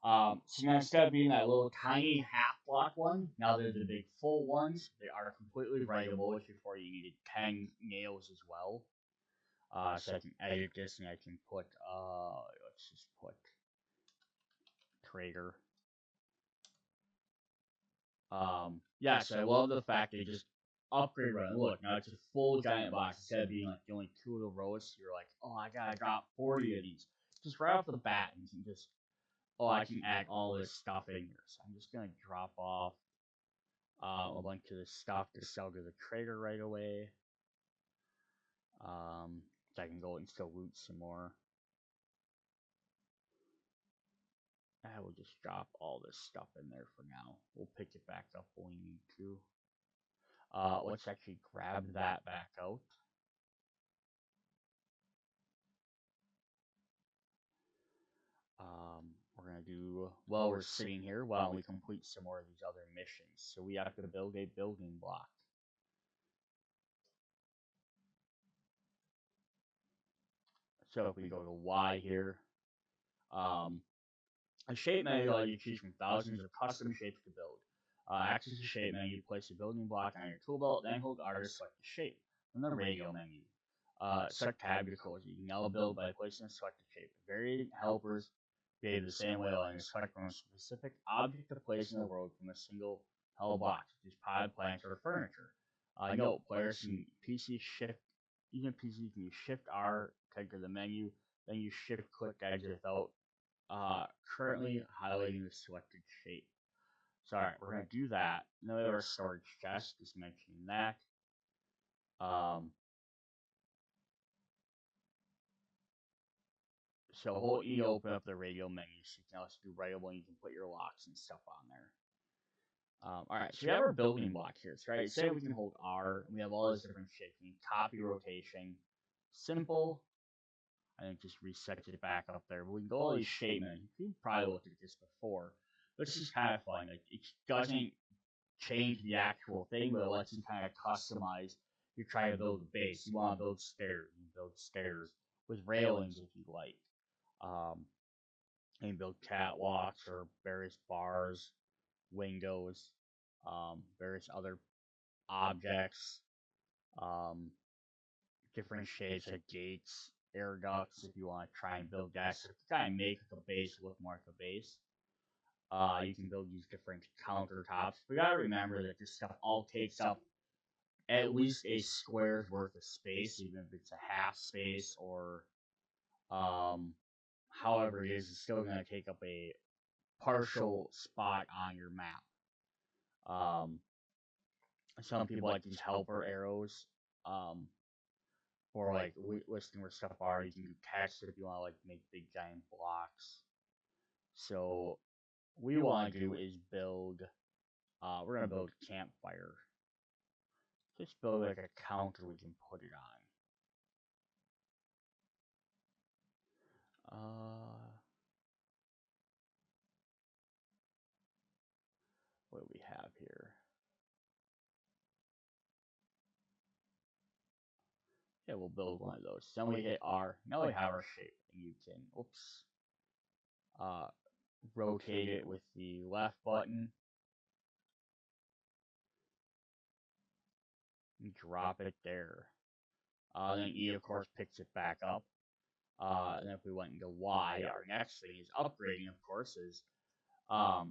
[SPEAKER 1] So now instead of being that little tiny half block one, now they're the big full ones. They are completely writable, which before you needed 10 nails as well. So I can edit this and I can put, let's just put trader. Yeah, so I love the fact they just upgrade run. Look, now it's a full giant box instead of being like the only 2 of the rows. You're like, oh, I gotta drop 40 of these. Just right off the bat, and you can just, oh, I can add all this stuff in here. So I'm just gonna drop off a bunch of this stuff to sell to the trader right away. So I can go and still loot some more. I will just drop all this stuff in there for now. We'll pick it back up when we need to. Let's actually grab that back out. We're gonna do, while we're sitting here, why don't we complete some more of these other missions? So we have to build a building block. So if we go to Y here, a shape menu allows you to choose from thousands of custom shapes to build. Access the shape menu, place a building block on your tool belt, then hold R to select the shape. From the radio menu, select tab your colors. You can now build by placing a selected shape. Varied helpers behave the same way, allowing you to select from a specific object to place in the world from a single held box, such as pod, plants, or furniture. Note, players can PC shift, using PC you can use Shift R to enter the menu, then use Shift click to exit without currently highlighting the selected shape. So alright, we're gonna do that. Now we have our storage chest, just mentioning that. So hold E to open up the radio menu, so you can also do writable and you can put your locks and stuff on there. Alright, so we have our building block here. So right, say we can hold R, and we have all these different shapes. We can copy rotation, simple, and it just resets it back up there. But we can go all these shape menus. You've probably looked at this before. But it's just kind of fun. Like, it doesn't change the actual thing, but it lets you kind of customize. You're trying to build a base. You want to build stairs. You build stairs with railings if you like. And you build catwalks or various bars, windows, various other objects, different shapes like gates, air ducts if you want to try and build that. So to kind of make the base look more like a base. You can build these different countertops. But you gotta remember that this stuff all takes up at least a square's worth of space, even if it's a half space or however it is, it's still gonna take up a partial spot on your map. Some people like these helper arrows. Or like listing where stuff are. You can do text if you want to like make big giant blocks. So what we want to do is build. We're gonna build campfire. Just build like a counter we can put it on. What do we have here? Yeah, we'll build one of those. Then we hit R. Now we have our shape. And you can, oops, uh, rotate it with the left button. And drop it there. Then E, of course, picks it back up. And if we went into Y, our next thing is upgrading, of course, is are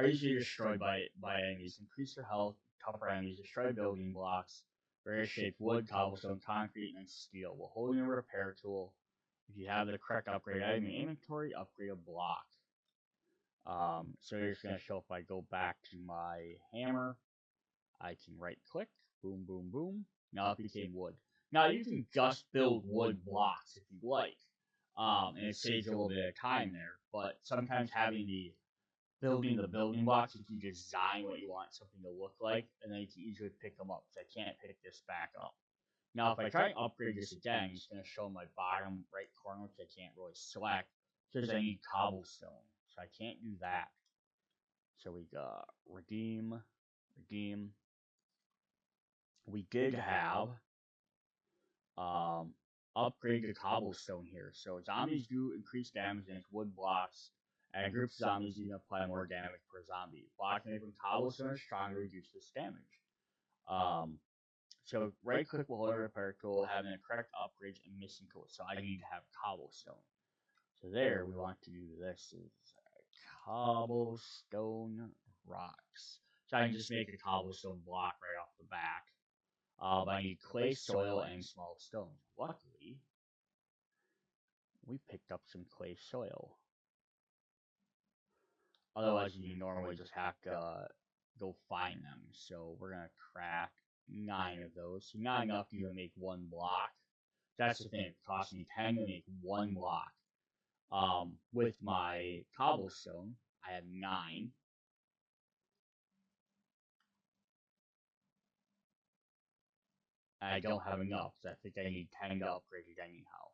[SPEAKER 1] usually destroyed by enemies. Increase your health, tougher enemies, destroy building blocks, various shaped wood, cobblestone, concrete, and steel. While holding a repair tool, if you have the correct upgrade item in inventory, upgrade a block. So you're just gonna show if I go back to my hammer, I can right click, boom, boom, boom. Now it became wood. Now you can just build wood blocks if you like, and it saves you a little bit of time there. But sometimes having the building blocks, you can design what you want something to look like, and then you can easily pick them up. So I can't pick this back up. Now, if I try and upgrade this again, it's going to show my bottom right corner, which I can't really select, because I need cobblestone. So I can't do that. So we got redeem. We did have upgrade to cobblestone here. So zombies do increase damage against wood blocks, and groups of zombies even apply more damage per zombie. Blocks made from cobblestone are stronger, reduce this damage. So right click will hold a repair tool, having the correct upgrades and missing tools. So I need to have cobblestone. So there, we want to do this is cobblestone rocks. So I can just make a cobblestone block right off the back. But I need clay, soil, and small stones. Luckily, we picked up some clay soil. Otherwise, you normally just have to go find them. So we're going to craft 9 of those. So not enough to even make one block. That's the thing. It costs me 10 to make one block. With my cobblestone, I have 9. And I don't have enough, so I think I need 10 to upgrade it anyhow.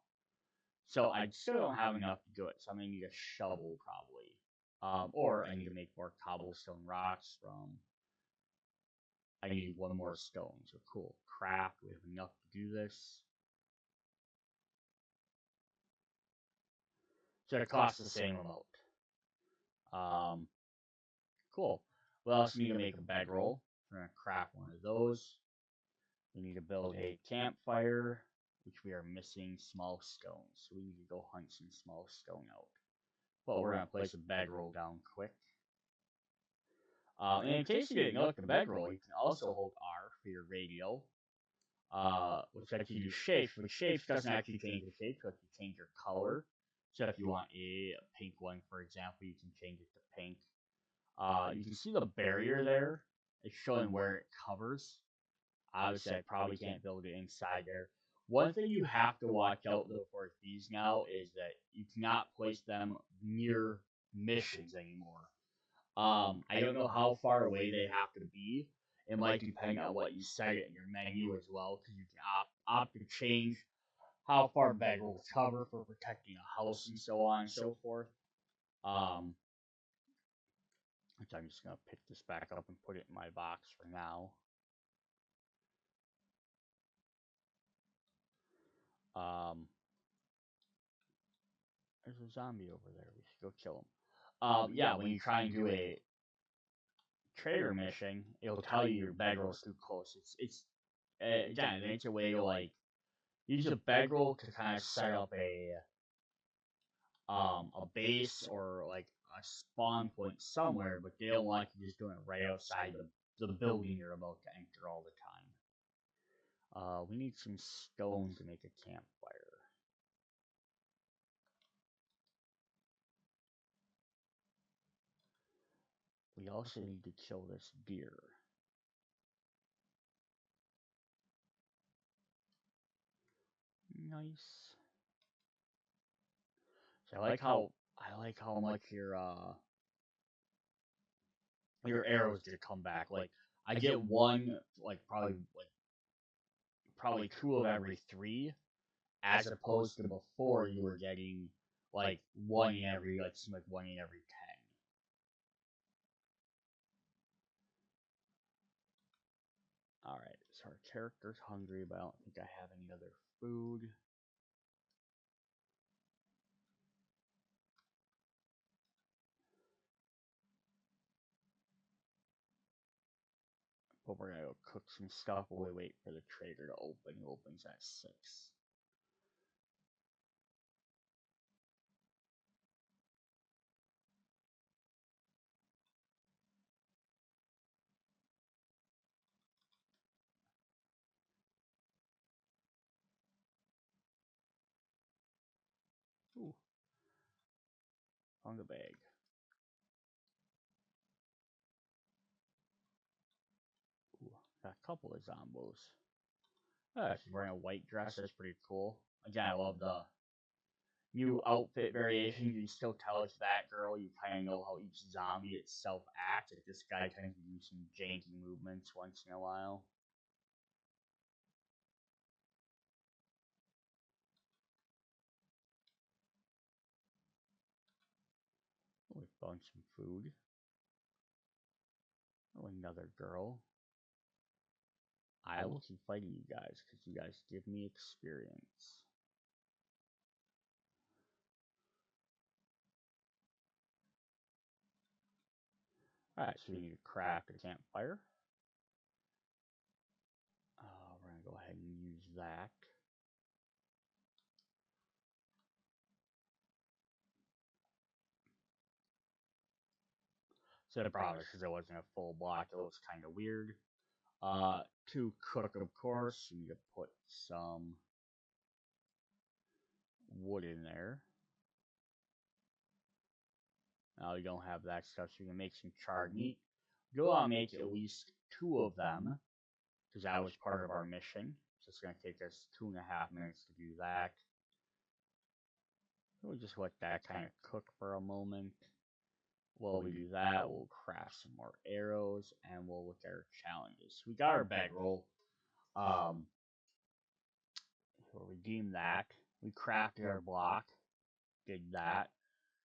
[SPEAKER 1] So I still don't have enough to do it, so I'm going to need a shovel probably. Or I need to make more cobblestone rocks from... I need one more stone, so cool. Craft, we have enough to do this. So it costs the same amount. Cool. We also need to make a bedroll. We're going to craft one of those. We need to build a campfire, which we are missing small stones. So we need to go hunt some small stone out. But we're going to place a bedroll down quick. And in case you didn't know, with the bedroll, you can also hold R for your radio, which lets you do shapes. But shapes doesn't actually change the shape, so it can change your color. So if you want a pink one, for example, you can change it to pink. You can see the barrier there. It's showing where it covers. Obviously, I probably can't build it inside there. One thing you have to watch out though for these now is that you cannot place them near missions anymore. I don't know how far away they have to be. It might depend on what you set it in your menu as well, because you can opt to change how far bedrolls cover for protecting a house and so on and so forth. Which I'm just gonna pick this back up and put it in my box for now. There's a zombie over there. We should go kill him. Yeah, when you try and do a trader mission, it'll tell you your bedroll's too close. It's again, it's a way to like use a bedroll to kind of set up a base or like a spawn point somewhere, but they don't want you just doing it right outside the building you're about to enter all the time. We need some stone to make a campfire. We also need to kill this deer. Nice. So I like how much your arrows get come back. Like I get one like probably 2 of every 3, as opposed to before you were getting like 1 in every 1 in every 10. Alright, so So our character's hungry, but I don't think I have any other food. But we're gonna go cook some stuff while we wait for the trader to open. He opens at 6. Ooh, found a bag. Ooh, got a couple of zombos. She's wearing a white dress. That's pretty cool. Again, I love the new outfit variation. You can still tell it's that girl. You kind of know how each zombie itself acts. Like this guy kind of do some janky movements once in a while. We found some food. Oh, another girl. I will keep fighting you guys because you guys give me experience. Alright, so we need to craft a campfire. We're going to go ahead and use that. So the problem is because it wasn't a full block, it looks kind of weird. To cook, of course, you need to put some wood in there. Now you don't have that stuff, so you can make some charred meat. Go out and make at least 2 of them, because that was part of our mission. So it's going to take us 2.5 minutes to do that. We'll just let that kind of cook for a moment. While we do that, we'll craft some more arrows, and we'll look at our challenges. We got our bedroll. We'll redeem that. We crafted our block. Did that.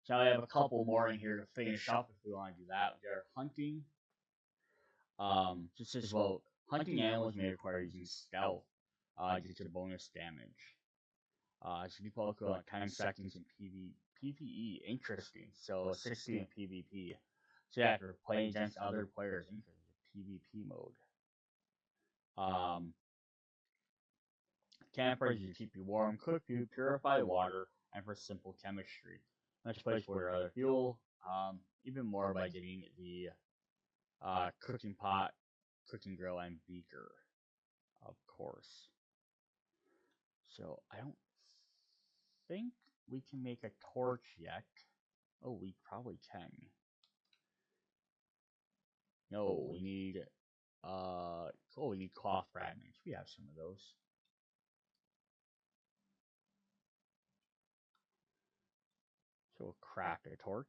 [SPEAKER 1] So now we have a couple more in here to finish up if we want to do that. We got our hunting. Just as well, hunting animals may require using stealth due to the bonus damage. So people go 10 seconds in PvE. Interesting. So 60 in PvP. So yeah, if you're playing against other players, PvP mode. Campfires to keep you warm, cook food, purify water, and for simple chemistry. Next place for other fuel. Even more by getting the cooking pot, cooking grill, and beaker, of course. So I don't think we can make a torch yet. Oh, we probably can. No, we need we need cloth fragments. We have some of those. So we'll craft a torch.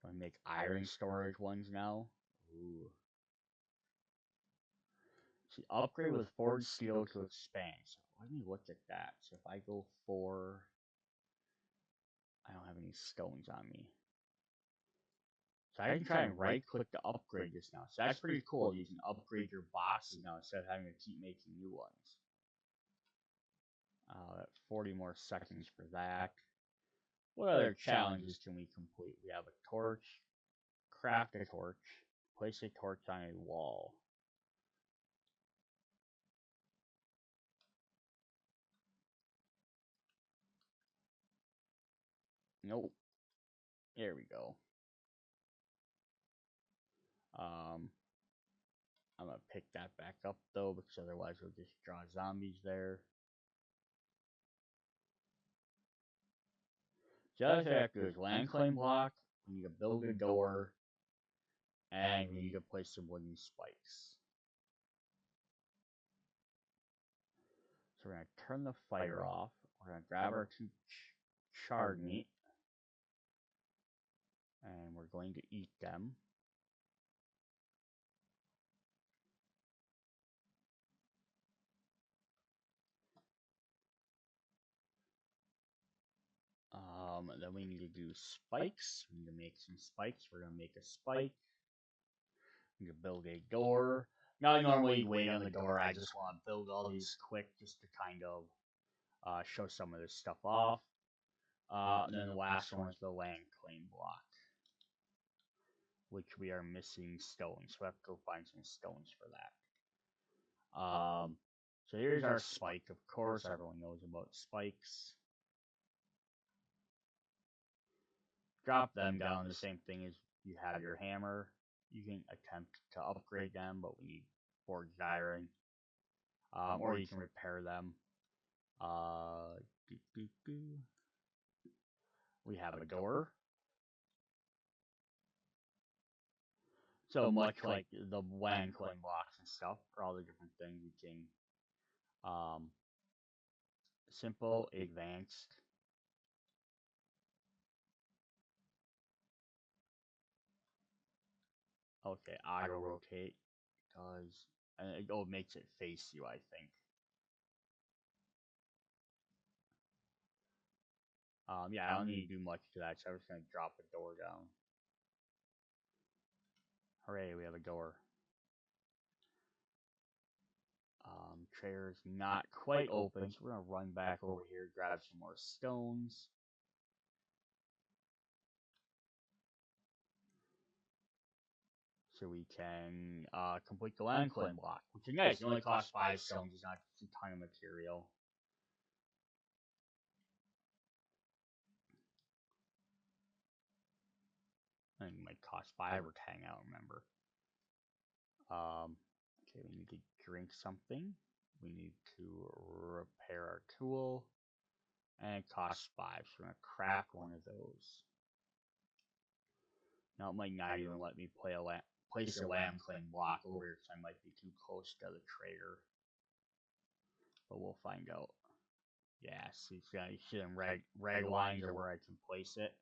[SPEAKER 1] I make iron storage ones now. Ooh. See, upgrade with forged steel to expand. So let me look at that. So if I go for, I don't have any stones on me. So I can try and right click to upgrade this now. So that's pretty cool. You can upgrade your boxes now instead of having to keep making new ones. 40 more seconds for that. What other challenges can we complete? We have a torch, craft a torch, place a torch on a wall. Nope. There we go. I'm gonna pick that back up though, because otherwise we'll just draw zombies there. So the other thing I have to do is land claim block. We need to build a door, and we need to place some wooden spikes. So we're gonna turn the fire off. We're gonna grab our 2 charred meat, and we're going to eat them. Then we need to do spikes. We need to make some spikes. We're gonna make a spike. You build a door. Now, normally you wait on the door. I just want to build all these quick just to kind of show some of this stuff off. And then the last one is the land claim block, which we are missing stones. So we have to go find some stones for that. So here's our spike. Of course, everyone knows about spikes. Drop them down. The same thing as you have your hammer. You can attempt to upgrade them, but we need forged iron. Or you can repair them. We have a door. So much like the land claim blocks and stuff, for all the different things we can simple, advanced. Okay, auto rotate does, and it makes it face you, I think. Yeah, I don't need to do much to that, so I'm just gonna drop the door down. Hooray, we have a door. Trader's not quite open, so we're gonna run back over here, grab some more stones. So we can complete the land claim block, which is nice. It only costs 5 stones, it's not a ton of material. I think it might cost 5 or 10, I don't remember. Okay, we need to drink something. We need to repair our tool. And it costs 5, so we're going to craft one of those. Now it might not even let me place a land claim block over here, because I might be too close to the trader. But we'll find out. Yeah, see, you see them red lines are where I can place it.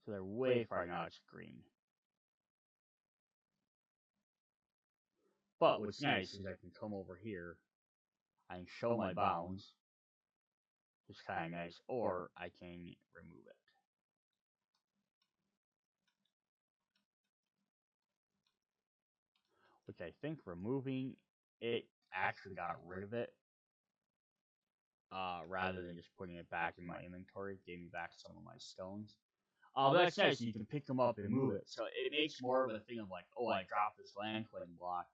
[SPEAKER 1] So they're way far now, it's green. But what's nice is I can come over here, I can show my bounds, which is kind of nice, or I can remove it. Which I think removing it actually got rid of it, rather than just putting it back in my inventory. Gave me back some of my stones. But that's nice, you can pick them up and move it. So it makes more of a thing of like, oh, I dropped this land claim block.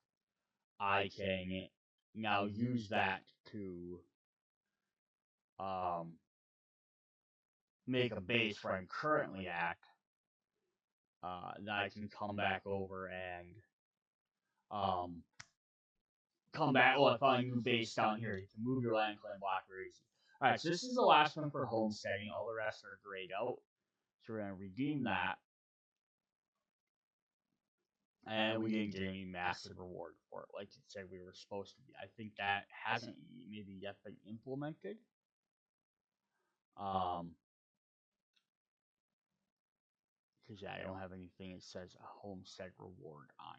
[SPEAKER 1] I can now use that to make a base where I'm currently at. Then I can come back over and come back. Oh, I found a new base down here. You can move your land claim block very easy. Alright, so this is the last one for homesteading. All the rest are grayed out. So we're going to redeem that. And we didn't get any massive reward for it, like it said we were supposed to be. I think that hasn't maybe yet been implemented. Because yeah, I don't have anything that says a homestead reward on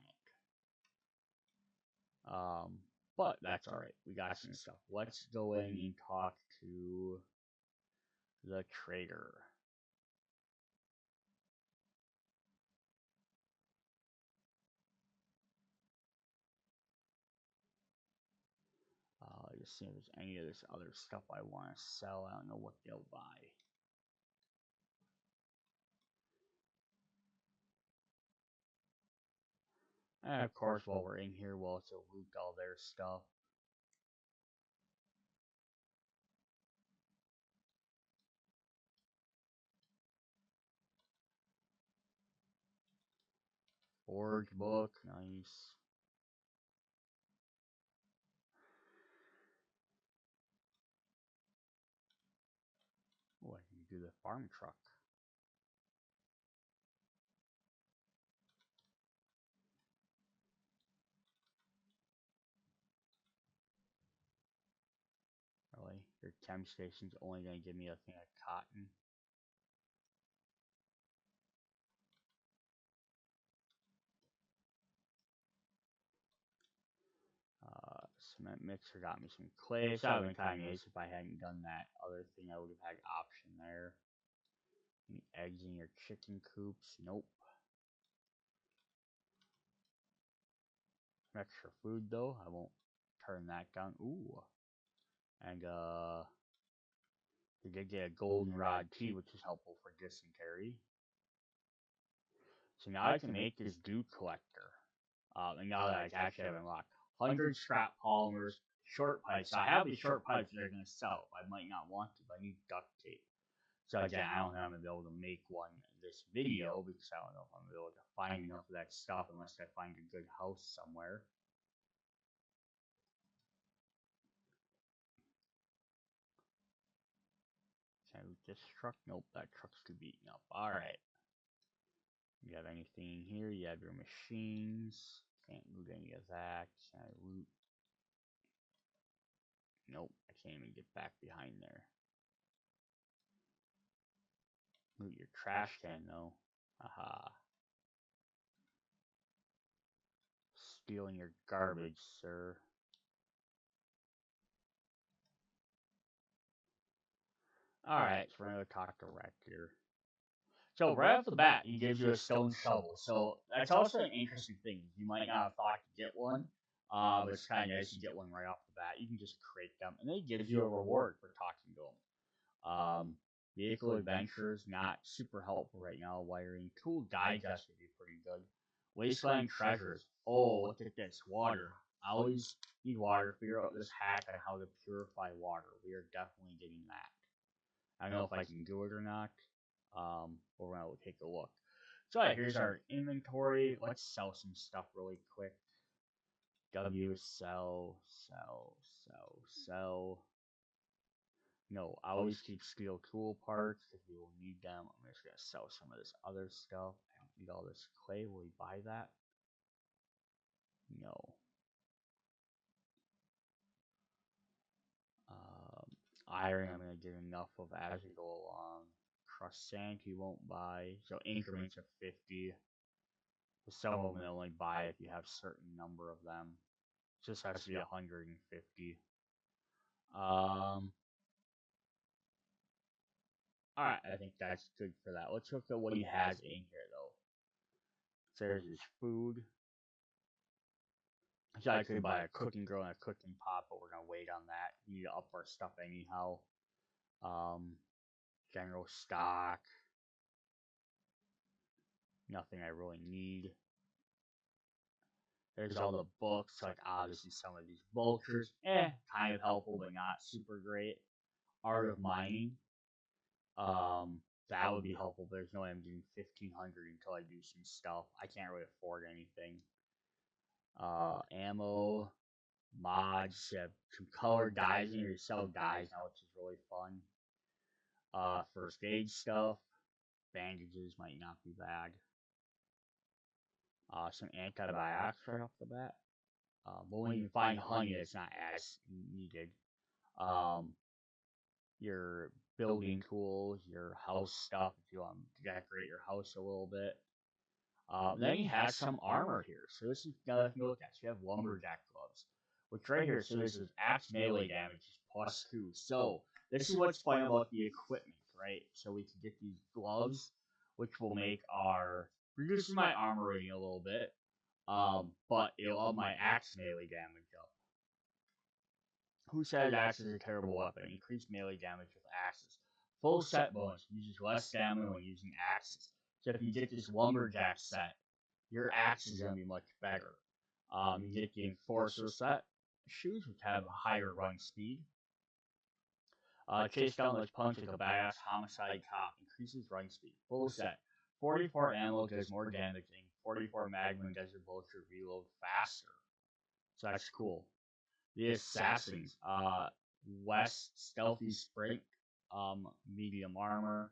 [SPEAKER 1] it. But that's alright. We got some stuff. Let's go in and talk to the trader. Just see if there's any of this other stuff I want to sell. I don't know what they'll buy. And of course, while we're in here, we'll also loot all their stuff. Forge book, nice. Oh, I can do the farm truck. Really? Your temp station's only going to give me a thing of cotton. Cement mixer got me some clay. So that would have been kind of nice if I hadn't done that other thing. I would have had option there. Any eggs in your chicken coops? Nope. extra food though. I won't turn that down. Ooh. And you did get a goldenrod tea, which is helpful for dysentery. So now I can make this dew collector. And now that I actually have unlocked 100 scrap polymers, short pipes. So I have these short pipes that are going to sell. I might not want to, but I need duct tape. So again, I don't know if I'm going to be able to make one in this video because I don't know if I'm going to be able to find enough of that stuff unless I find a good house somewhere. Can I loot this truck? Nope, that truck's too beaten up. Alright. You have anything here? You have your machines. Can't loot any of that. Can I loot? Nope, I can't even get back behind there. Loot your trash can though. Aha. Stealing your garbage, sir. Alright, so we're gonna talk to Rec here. So right off the bat, he gives you a stone shovel. So that's also an interesting thing. You might not have thought to get one, but it's kind of nice to get one right off the bat. You can just create them, and they give you a reward for talking to them. Vehicle Adventures, not super helpful right now. Wiring Tool Digest would be pretty good. Wasteland Treasures. Oh, look at this. Water. I always need water. Figure out this hack on how to purify water. We are definitely getting that. I don't know if I can do it or not. We're going to take a look. So here's our inventory. Let's sell some stuff really quick. W, sell. No, I always keep steel tool parts because we will need them. I'm just going to sell some of this other stuff. I don't need all this clay. Will we buy that? No. Iron, I'm going to get enough of as we go along. Crushed sand, he won't buy. So increments of 50. Some of them only buy if you have a certain number of them. It just has to be 150. Alright, I think that's good for that. Let's look at what he has in here, though. So there's his food. So I could buy a cooking grill and a cooking pot, but we're going to wait on that. We need to up our stuff anyhow. General stock. Nothing I really need. There's all the books, like obviously some of these vultures. Kind of helpful, but not super great. Art of Mining. That would be helpful, but there's no way I'm doing 1500 until I do some stuff. I can't really afford anything. Ammo, mods, some colored dyes in here. You sell dyes now, which is really fun. First aid stuff. Bandages might not be bad. Some antibiotics right off the bat. But when you find honey, it's not as needed. Your building tools, your house stuff, if you want to decorate your house a little bit. Then he has some armor here. So this is another thing to look at. So you have lumberjack gloves, which right here, so this is axe melee damage is +2. So this is what's fun about the equipment, right? So we can get these gloves, which will make reduce my armor rating a little bit. But it'll up my axe melee damage up. Who said axe is a terrible weapon? Increased melee damage with axes. Full set bonus uses less stamina when using axes. So if you get this lumberjack set, your axe is going to be much better. You get the enforcer set shoes, which have a higher run speed. Chase down those punch like a badass homicide cop, increases run speed. Full set. 44 ammo does more damaging. 44 magnum does your bullets reload faster. So that's cool. The Assassins. West Stealthy Sprint. Medium armor.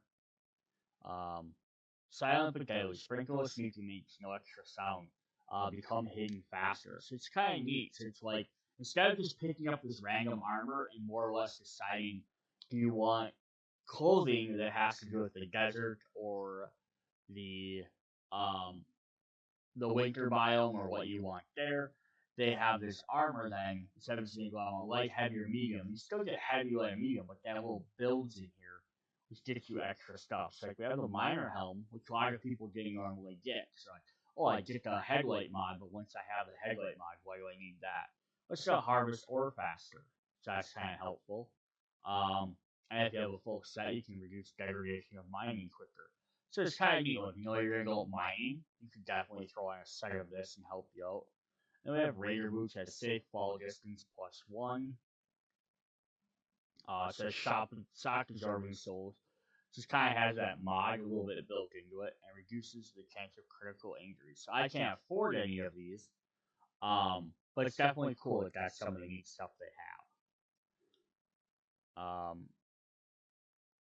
[SPEAKER 1] Silent but deadly. Sprinkle of sneaky makes no extra sound. Become hidden faster. So it's kind of neat. So it's like, instead of just picking up this random armor and more or less deciding, do you want clothing that has to do with the desert or the winter biome or what you want there, they have this armor then, instead of just saying, well, light, heavy, or medium, you still get heavy, light, and medium, but that little builds in here, which gets you extra stuff. So like we have the miner helm, which a lot of people didn't normally get. So like, oh, I get the headlight mod, but once I have the headlight mod, why do I need that? Let's go harvest ore faster. So that's kind of helpful. And if you have a full set, you can reduce degradation of mining quicker. So it's kind of neat. Like, you're gonna go mining, you could definitely throw on a set of this and help you out. Then we have Raider Boots at safe fall distance +1. So shock absorbing souls. Just kind of has that mod a little bit built into it and reduces the chance of critical injuries. So I can't afford any of these, but it's definitely cool that that's some of the neat stuff they have.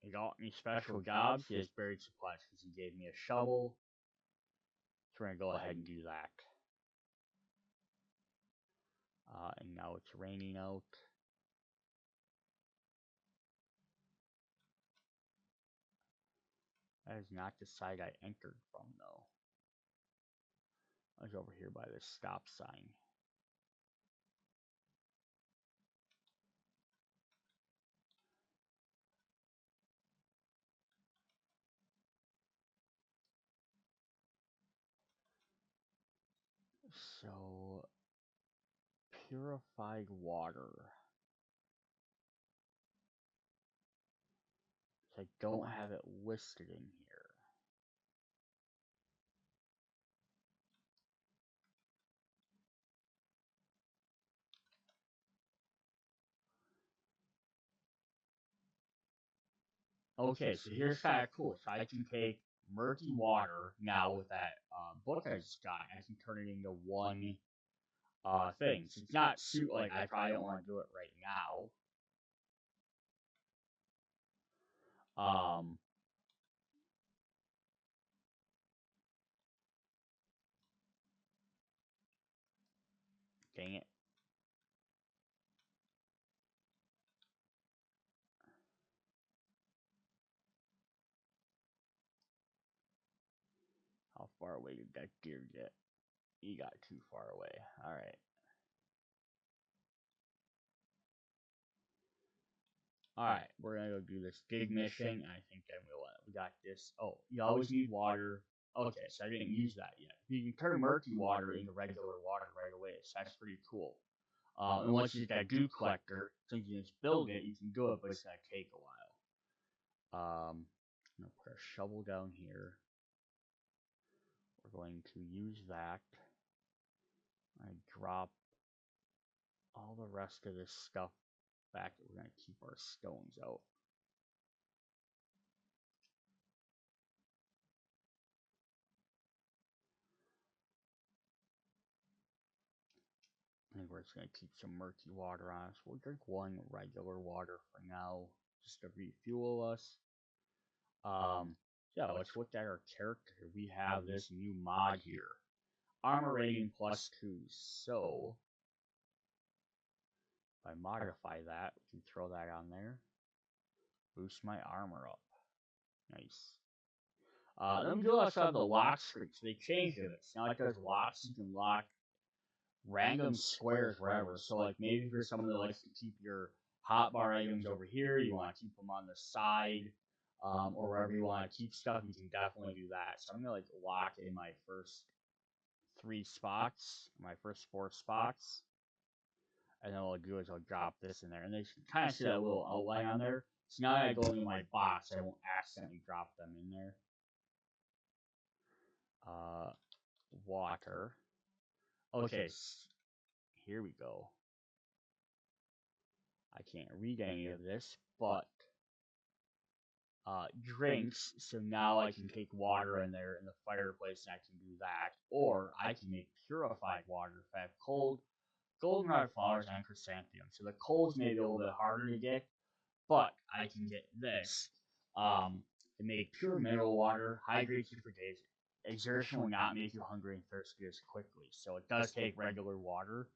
[SPEAKER 1] He got any special jobs? He has buried supplies because he gave me a shovel. So we're gonna go ahead and do that. And now it's raining out. That is not the side I entered from, though. I was over here by this stop sign. So, purified water. So I don't have it listed in here. Okay, so here's kind of cool. So I can take murky water now with that book I just got. I can turn it into one thing. So it's not like I probably don't want to do it right now. Dang it. How far away did that deer get? He got too far away. Alright. Alright, we're gonna go do this dig mission. I think then we got this. Oh, you always need water. Okay, so I didn't use that yet. You can turn murky water into regular water right away, so that's pretty cool. And once you get that dew collector, since you just build it, you can do it, but it's gonna take a while. I'm gonna put a shovel down here. We're going to use that. I drop all the rest of this stuff back. We're gonna keep our stones out. I think we're just gonna keep some murky water on us. We'll drink one regular water for now, just to refuel us. Yeah, let's look at our character. We have this new mod here. Armor rating +2. So, if I modify that, we can throw that on there. Boost my armor up. Nice. Then we do also have the lock screen. So they changed it. It's not like there's locks. You can lock random squares wherever. So, like, maybe if you're someone that likes to keep your hotbar items over here, you want to keep them on the side, or wherever you want to keep stuff, you can definitely do that. So I'm gonna like lock in my first 3 spots, my first 4 spots, and then what I'll do is I'll drop this in there, and they kind of see that little outline on there. So now that I go into my box, I won't accidentally drop them in there. Water. Okay, here we go. I can't read any of this, but drinks. So now I can take water in there in the fireplace, and I can do that. Or I can make purified water if I have cold, goldenrod flowers, and chrysanthemum. So the cold's maybe a little bit harder to get, but I can get this. To make pure mineral water, hydrates you for days. Exertion will not make you hungry and thirsty as quickly. So it does take regular water,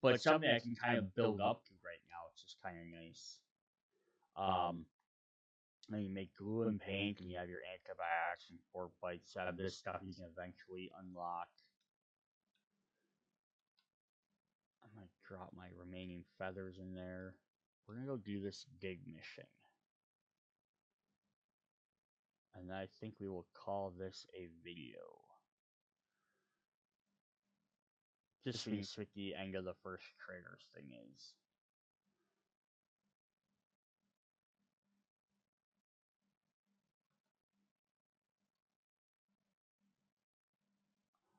[SPEAKER 1] but it's something I can kind of build up to right now. It's just kind of nice. And you make glue and paint, and you have your antibiotics and 4 bites out of this stuff you can eventually unlock. I'm gonna drop my remaining feathers in there. We're gonna go do this dig mission. And I think we will call this a video. Just means what the end of the first traders thing is.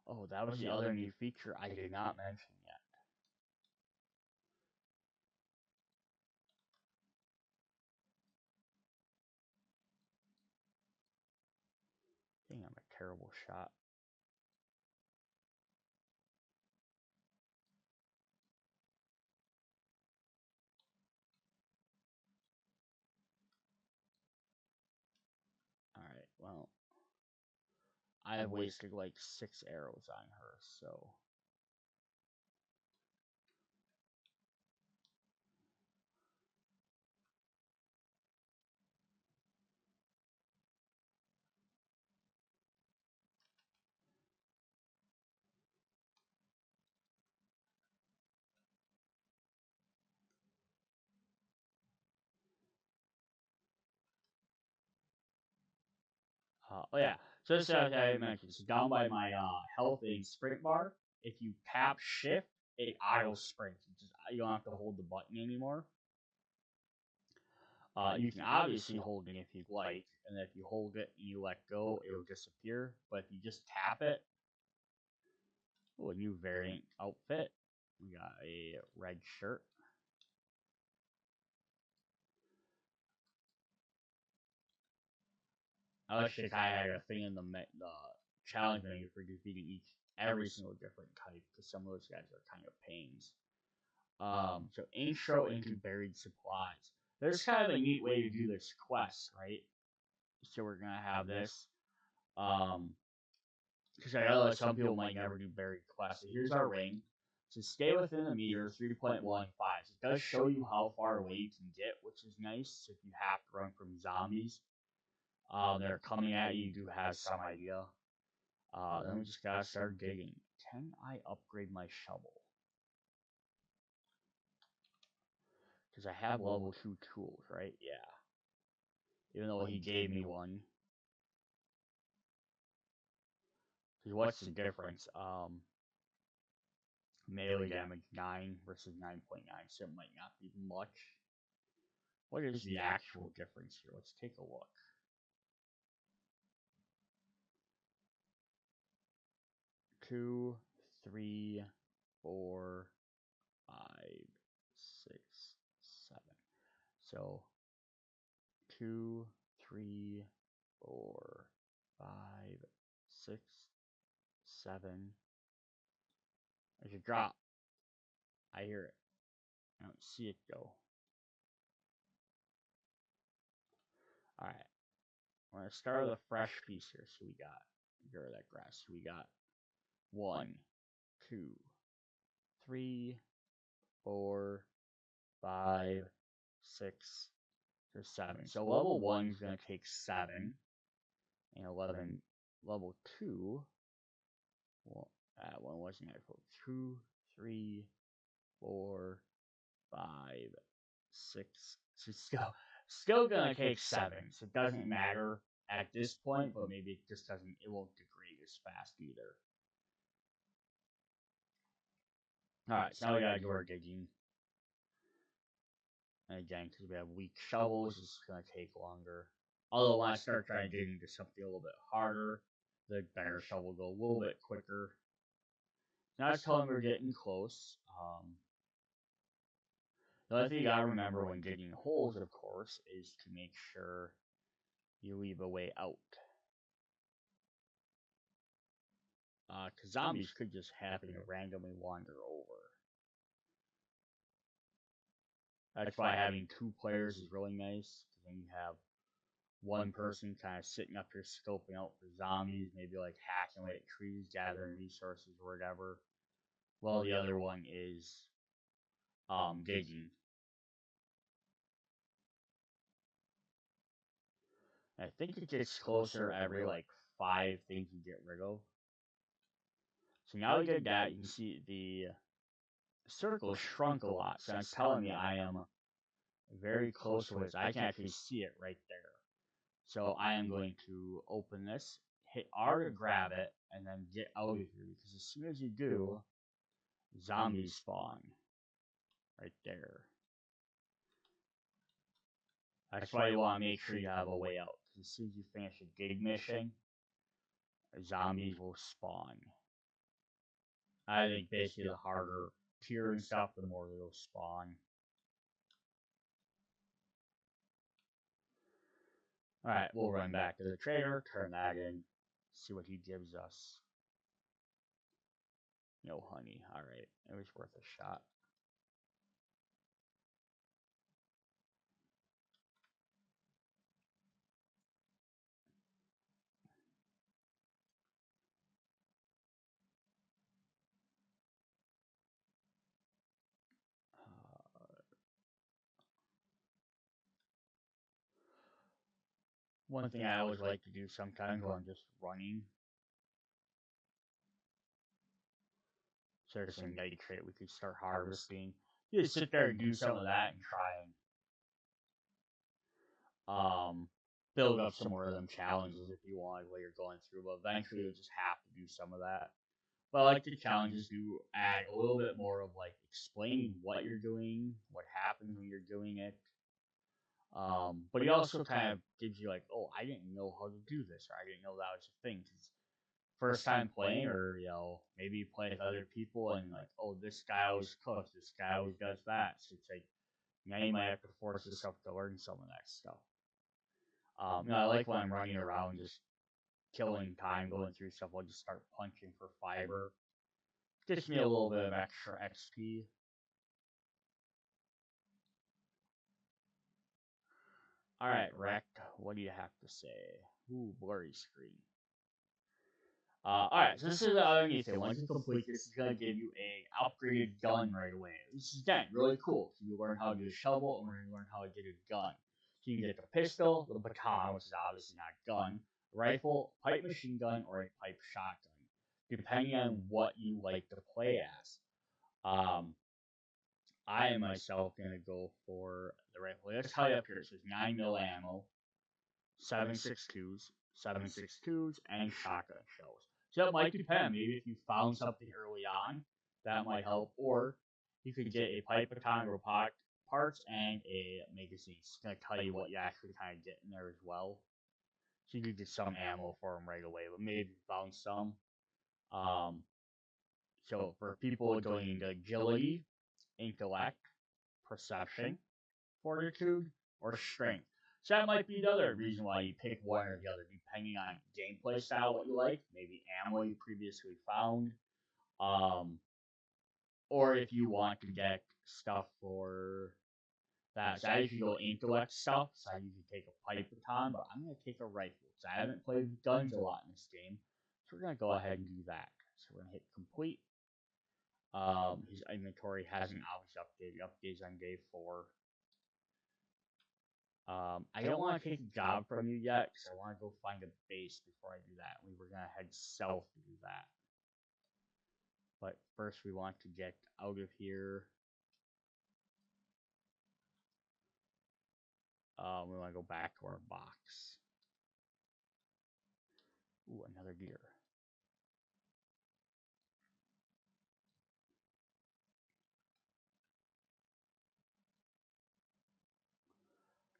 [SPEAKER 1] Oh, that was the other new feature I did not mention yet. Dang, I'm a terrible shot. Alright, well. I have wasted like 6 arrows on her, so. Oh yeah, just as I mentioned, so down by my health and sprint bar, if you tap shift, it auto sprints. You don't have to hold the button anymore. You can obviously hold it if you like, and if you hold it and you let go, it will disappear. But if you just tap it, oh, a new variant outfit. We got a red shirt. I wish I had a thing in the challenge menu for defeating every single different type, because some of those guys are kind of pains. So intro into buried supplies. There's kind of a neat way to do this quest, right? So we're gonna have this. Because I know that some people might never do buried quests. So here's our ring. So stay within the meter, 3.15. So it does show you how far away you can get, which is nice. So if you have to run from zombies, that are coming at you, you do have some idea. Then we just gotta start digging. Can I upgrade my shovel? Because I have level 2 tools, right? Yeah. Even though he gave me one. Because what's the difference? Melee damage 9 versus 9.9, so it might not be much. What is the actual difference here? Let's take a look. Two, three, 4, 5, 6, 7. So 2, 3, 4, 5, 6, 7. There's a drop. I hear it. I don't see it though. Alright. We're gonna start with a fresh piece here. So we got, get rid of that grass. So we got 1, 2, 3, 4, 5, 6, or 7. So level 1 is gonna take 7. And 11. Level 2. Well, that one wasn't actual. 2, 3, 4, 5, 6. So still gonna take 7. So it doesn't matter at this point, but maybe it just doesn't, it won't degrade as fast either. Alright, so now we gotta do our digging. And again, because we have weak shovels, it's gonna take longer. Although when I start trying to dig into something a little bit harder, the better shovel will go a little bit quicker. Now it's telling we're getting close. The other thing you gotta remember when digging holes, of course, is to make sure you leave a way out. Because zombies could just happen to randomly wander over. That's why having 2 players is really nice. Because then you have one person kind of sitting up here scoping out for zombies, maybe like hacking away at trees, gathering resources or whatever. While the other one is digging. I think it gets closer every like 5 things you get rid of. So now we did that, you can see the circle shrunk a lot. So it's telling me I am very close to it. I can actually see it right there. So I am going to open this, hit R to grab it, and then get out of here. Because as soon as you do, zombies spawn right there. That's why you want to make sure you have a way out. Because as soon as you finish a gig mission, zombies will spawn. I think basically the harder tier and stuff, the more they'll spawn. Alright, we'll run back to the trader, turn that in, see what he gives us. No honey. Alright, it was worth a shot. One thing I always like to do sometimes when I'm just running. So there's some nitrate we could start harvesting. You just sit there and do some of that and try and build up some more of them challenges if you want while you're going through. But eventually you'll just have to do some of that. But I like the challenges do add a little bit more of like explaining what you're doing, what happens when you're doing it. But he also kind of gives you like, oh, I didn't know how to do this, or I didn't know that was a thing. Cause first time playing, or maybe you play with other people and like, oh, this guy always cooks, this guy always does that. So it's like now you might have to force yourself to learn some of that stuff. I like when I'm running around just killing time, going through stuff. I'll just start punching for fiber. Gives me a little bit of extra XP. Alright, Rect, what do you have to say? Ooh, blurry screen. Alright, so this is the other neat thing. Once you complete this, it's going to give you a upgraded gun right away. This is, again, really cool. So you learn how to do a shovel, and you learn how to get a gun. So you can get the pistol, the baton, which is obviously not a gun, rifle, pipe machine gun, or a pipe shotgun, depending on what you like to play as. I am myself going to go for the rifle. Let's tell you up here. It says 9mm ammo, 7.62s, 7.62s, and shotgun shells. So that might depend. Maybe if you found something early on, that might help. Or you could get a pipe baton, robotic parts, and a magazine. It's going to tell you what you actually kind of get in there as well. So you could get some ammo for them right away, but maybe you found some. So for people going into agility, intellect, perception, fortitude, or strength. So that might be the other reason why you pick one or the other, depending on gameplay style, what you like, maybe ammo you previously found, or if you want to get stuff for that. So I usually go intellect stuff, so I usually take a pipe baton, but I'm going to take a rifle, because I haven't played with guns a lot in this game, so we're going to go ahead and do that. So we're going to hit complete. His inventory hasn't obviously updated. Updates on day 4. I don't want to take a job from you yet, because I want to go find a base before I do that. We were going to head south to do that. But first we want to get out of here. We want to go back to our box. Ooh, another deer.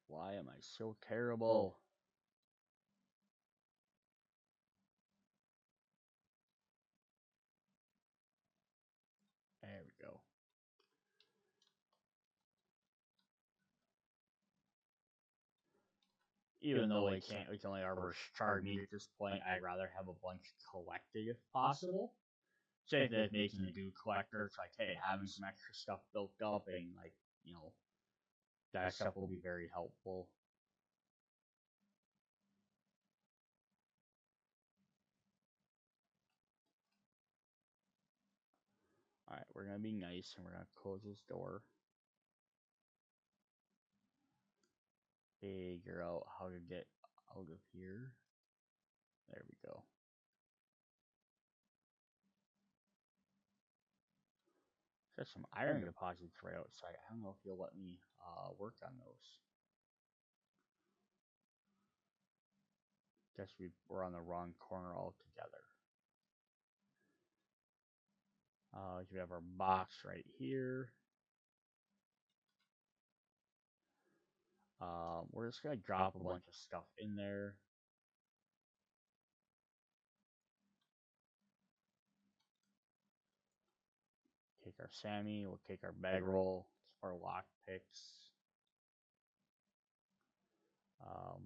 [SPEAKER 1] Why am I so terrible? There we go. Even though we can only arbor shard meat at this point, I'd rather have a bunch collected if possible. Same thing as making a dude collector. It's like, hey, having some extra stuff built up and like, that stuff will be very helpful. Alright, we're gonna be nice and we're gonna close this door. Figure out how to get out of here. There we go. There's some iron deposits right outside. I don't know if you'll let me work on those. Guess we're on the wrong corner altogether. We have our box right here. We're just gonna drop a bunch of stuff in there. Take our Sammy, we'll take our bag roll, our lock picks.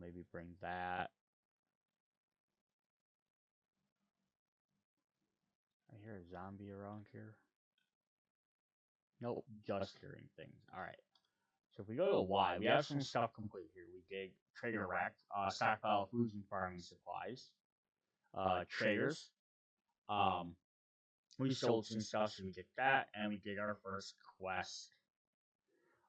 [SPEAKER 1] Maybe bring that. I hear a zombie around here. Nope, just hearing things. Alright. So if we go to Y, we have some stuff complete here. We did trader rack, stockpile foods and farming supplies. Traders. We sold some stuff, so we did that, and we did our first quest.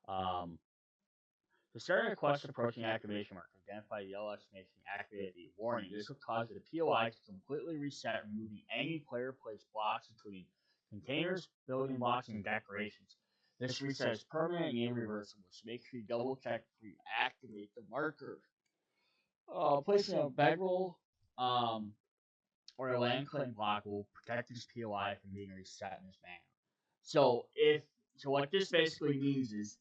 [SPEAKER 1] The start of the quest approaching activation marker. Identify the yellow exclamation, activate the warning. This will cause the POI to completely reset, removing any player placed blocks, including containers, building blocks, and decorations. This reset is permanent and irreversible, so make sure you double check before you activate the marker. Placing a bedroll or a land claim block will protect this POI from being reset in this manner. So what this basically means is,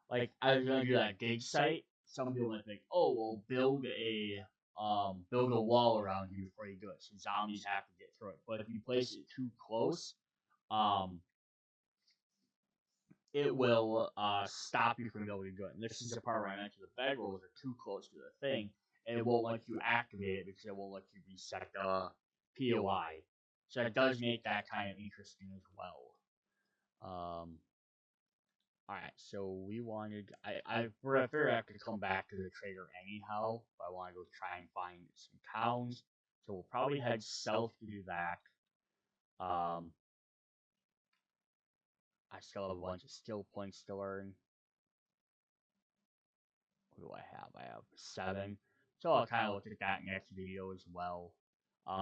[SPEAKER 1] like, I was gonna do that dig site. Some people might think, oh, well, build a wall around you before you do it, so zombies have to get through it. But if you place it too close, it will stop you from being able to do it. And this is the part where I mentioned the bed rolls are too close to the thing, and it won't let you activate it because it won't let you reset the POI. So it does make that kind of interesting as well. Alright, so we wanted... I figured I have to come back to the trader anyhow, but I want to go try and find some towns. So we'll probably head south to do that. I still have a bunch of skill points to learn. What do I have? I have 7. So I'll kind of look at that next video as well.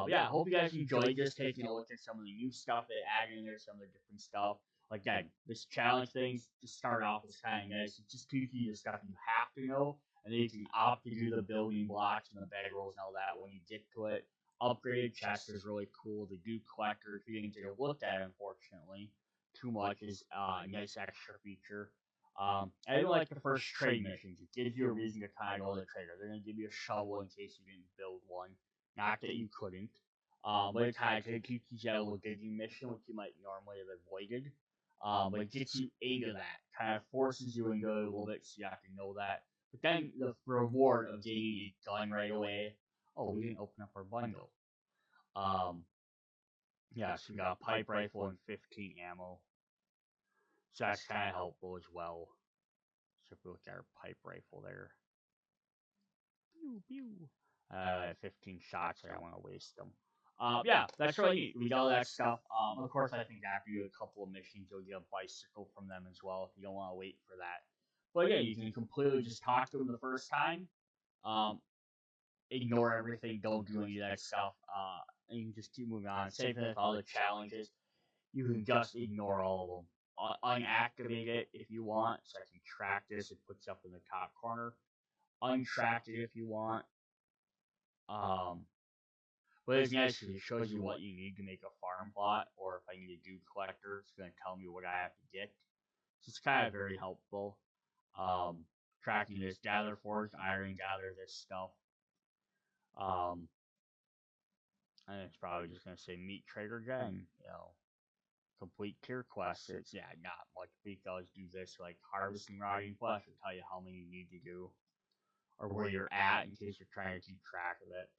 [SPEAKER 1] Yeah, I hope you guys enjoyed just taking a look at some of the new stuff they added in there, some of the different stuff. Like that, this challenge thing to start off is kind of nice. It just teaches you the stuff you have to know, and then you can opt to do the building blocks and the bed rolls and all that when you get to it. Upgraded chest is really cool. The Duke Collector, if you didn't get a look at it, unfortunately, too much is a nice extra feature. I didn't like the first trade missions. It gives you a reason to kind of go to the trader. They're going to give you a shovel in case you didn't build one. Not that you couldn't. But it kind of teaches you a little digging mission, which you might normally have avoided. But it gets you 8 of that. Kind of forces you into it a little bit, so you have to know that. But then the reward of getting a gun right away. Oh, we didn't open up our bundle. Yeah, so we got a pipe rifle and 15 ammo. So that's kind of helpful as well. So if we look at our pipe rifle there. Pew, pew. 15 shots, I don't want to waste them. Yeah, that's really neat. We got all that stuff. Of course, I think after you do a couple of missions, you'll get a bicycle from them as well if you don't want to wait for that. But yeah, you can completely just talk to them the first time. Ignore everything, don't do any of that stuff, and you can just keep moving on. Same thing with all the challenges. You can just ignore all of them. Unactivate it if you want, so I can track this. It puts up in the top corner. Untrack it if you want. But it's nice because it shows you what you need to make a farm plot, or if I need a Duke Collector, it's going to tell me what I have to get. So it's kind of very helpful. Tracking this, gather forged iron, gather this stuff. And it's probably just going to say meet Trader Jen, complete tier quests. It's, not much because do this, like harvesting rotting flesh will tell you how many you need to do, or where you're at in case you're trying to keep track of it.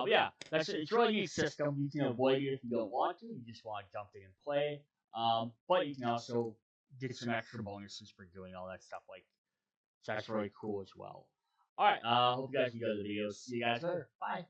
[SPEAKER 1] Yeah, that's it. It's a really neat system. You can avoid it if you don't want to. You just want to jump in and play. But you can also get some extra bonuses for doing all that stuff. So that's really cool as well. Alright, hope you guys enjoyed the video. See you guys later. Bye.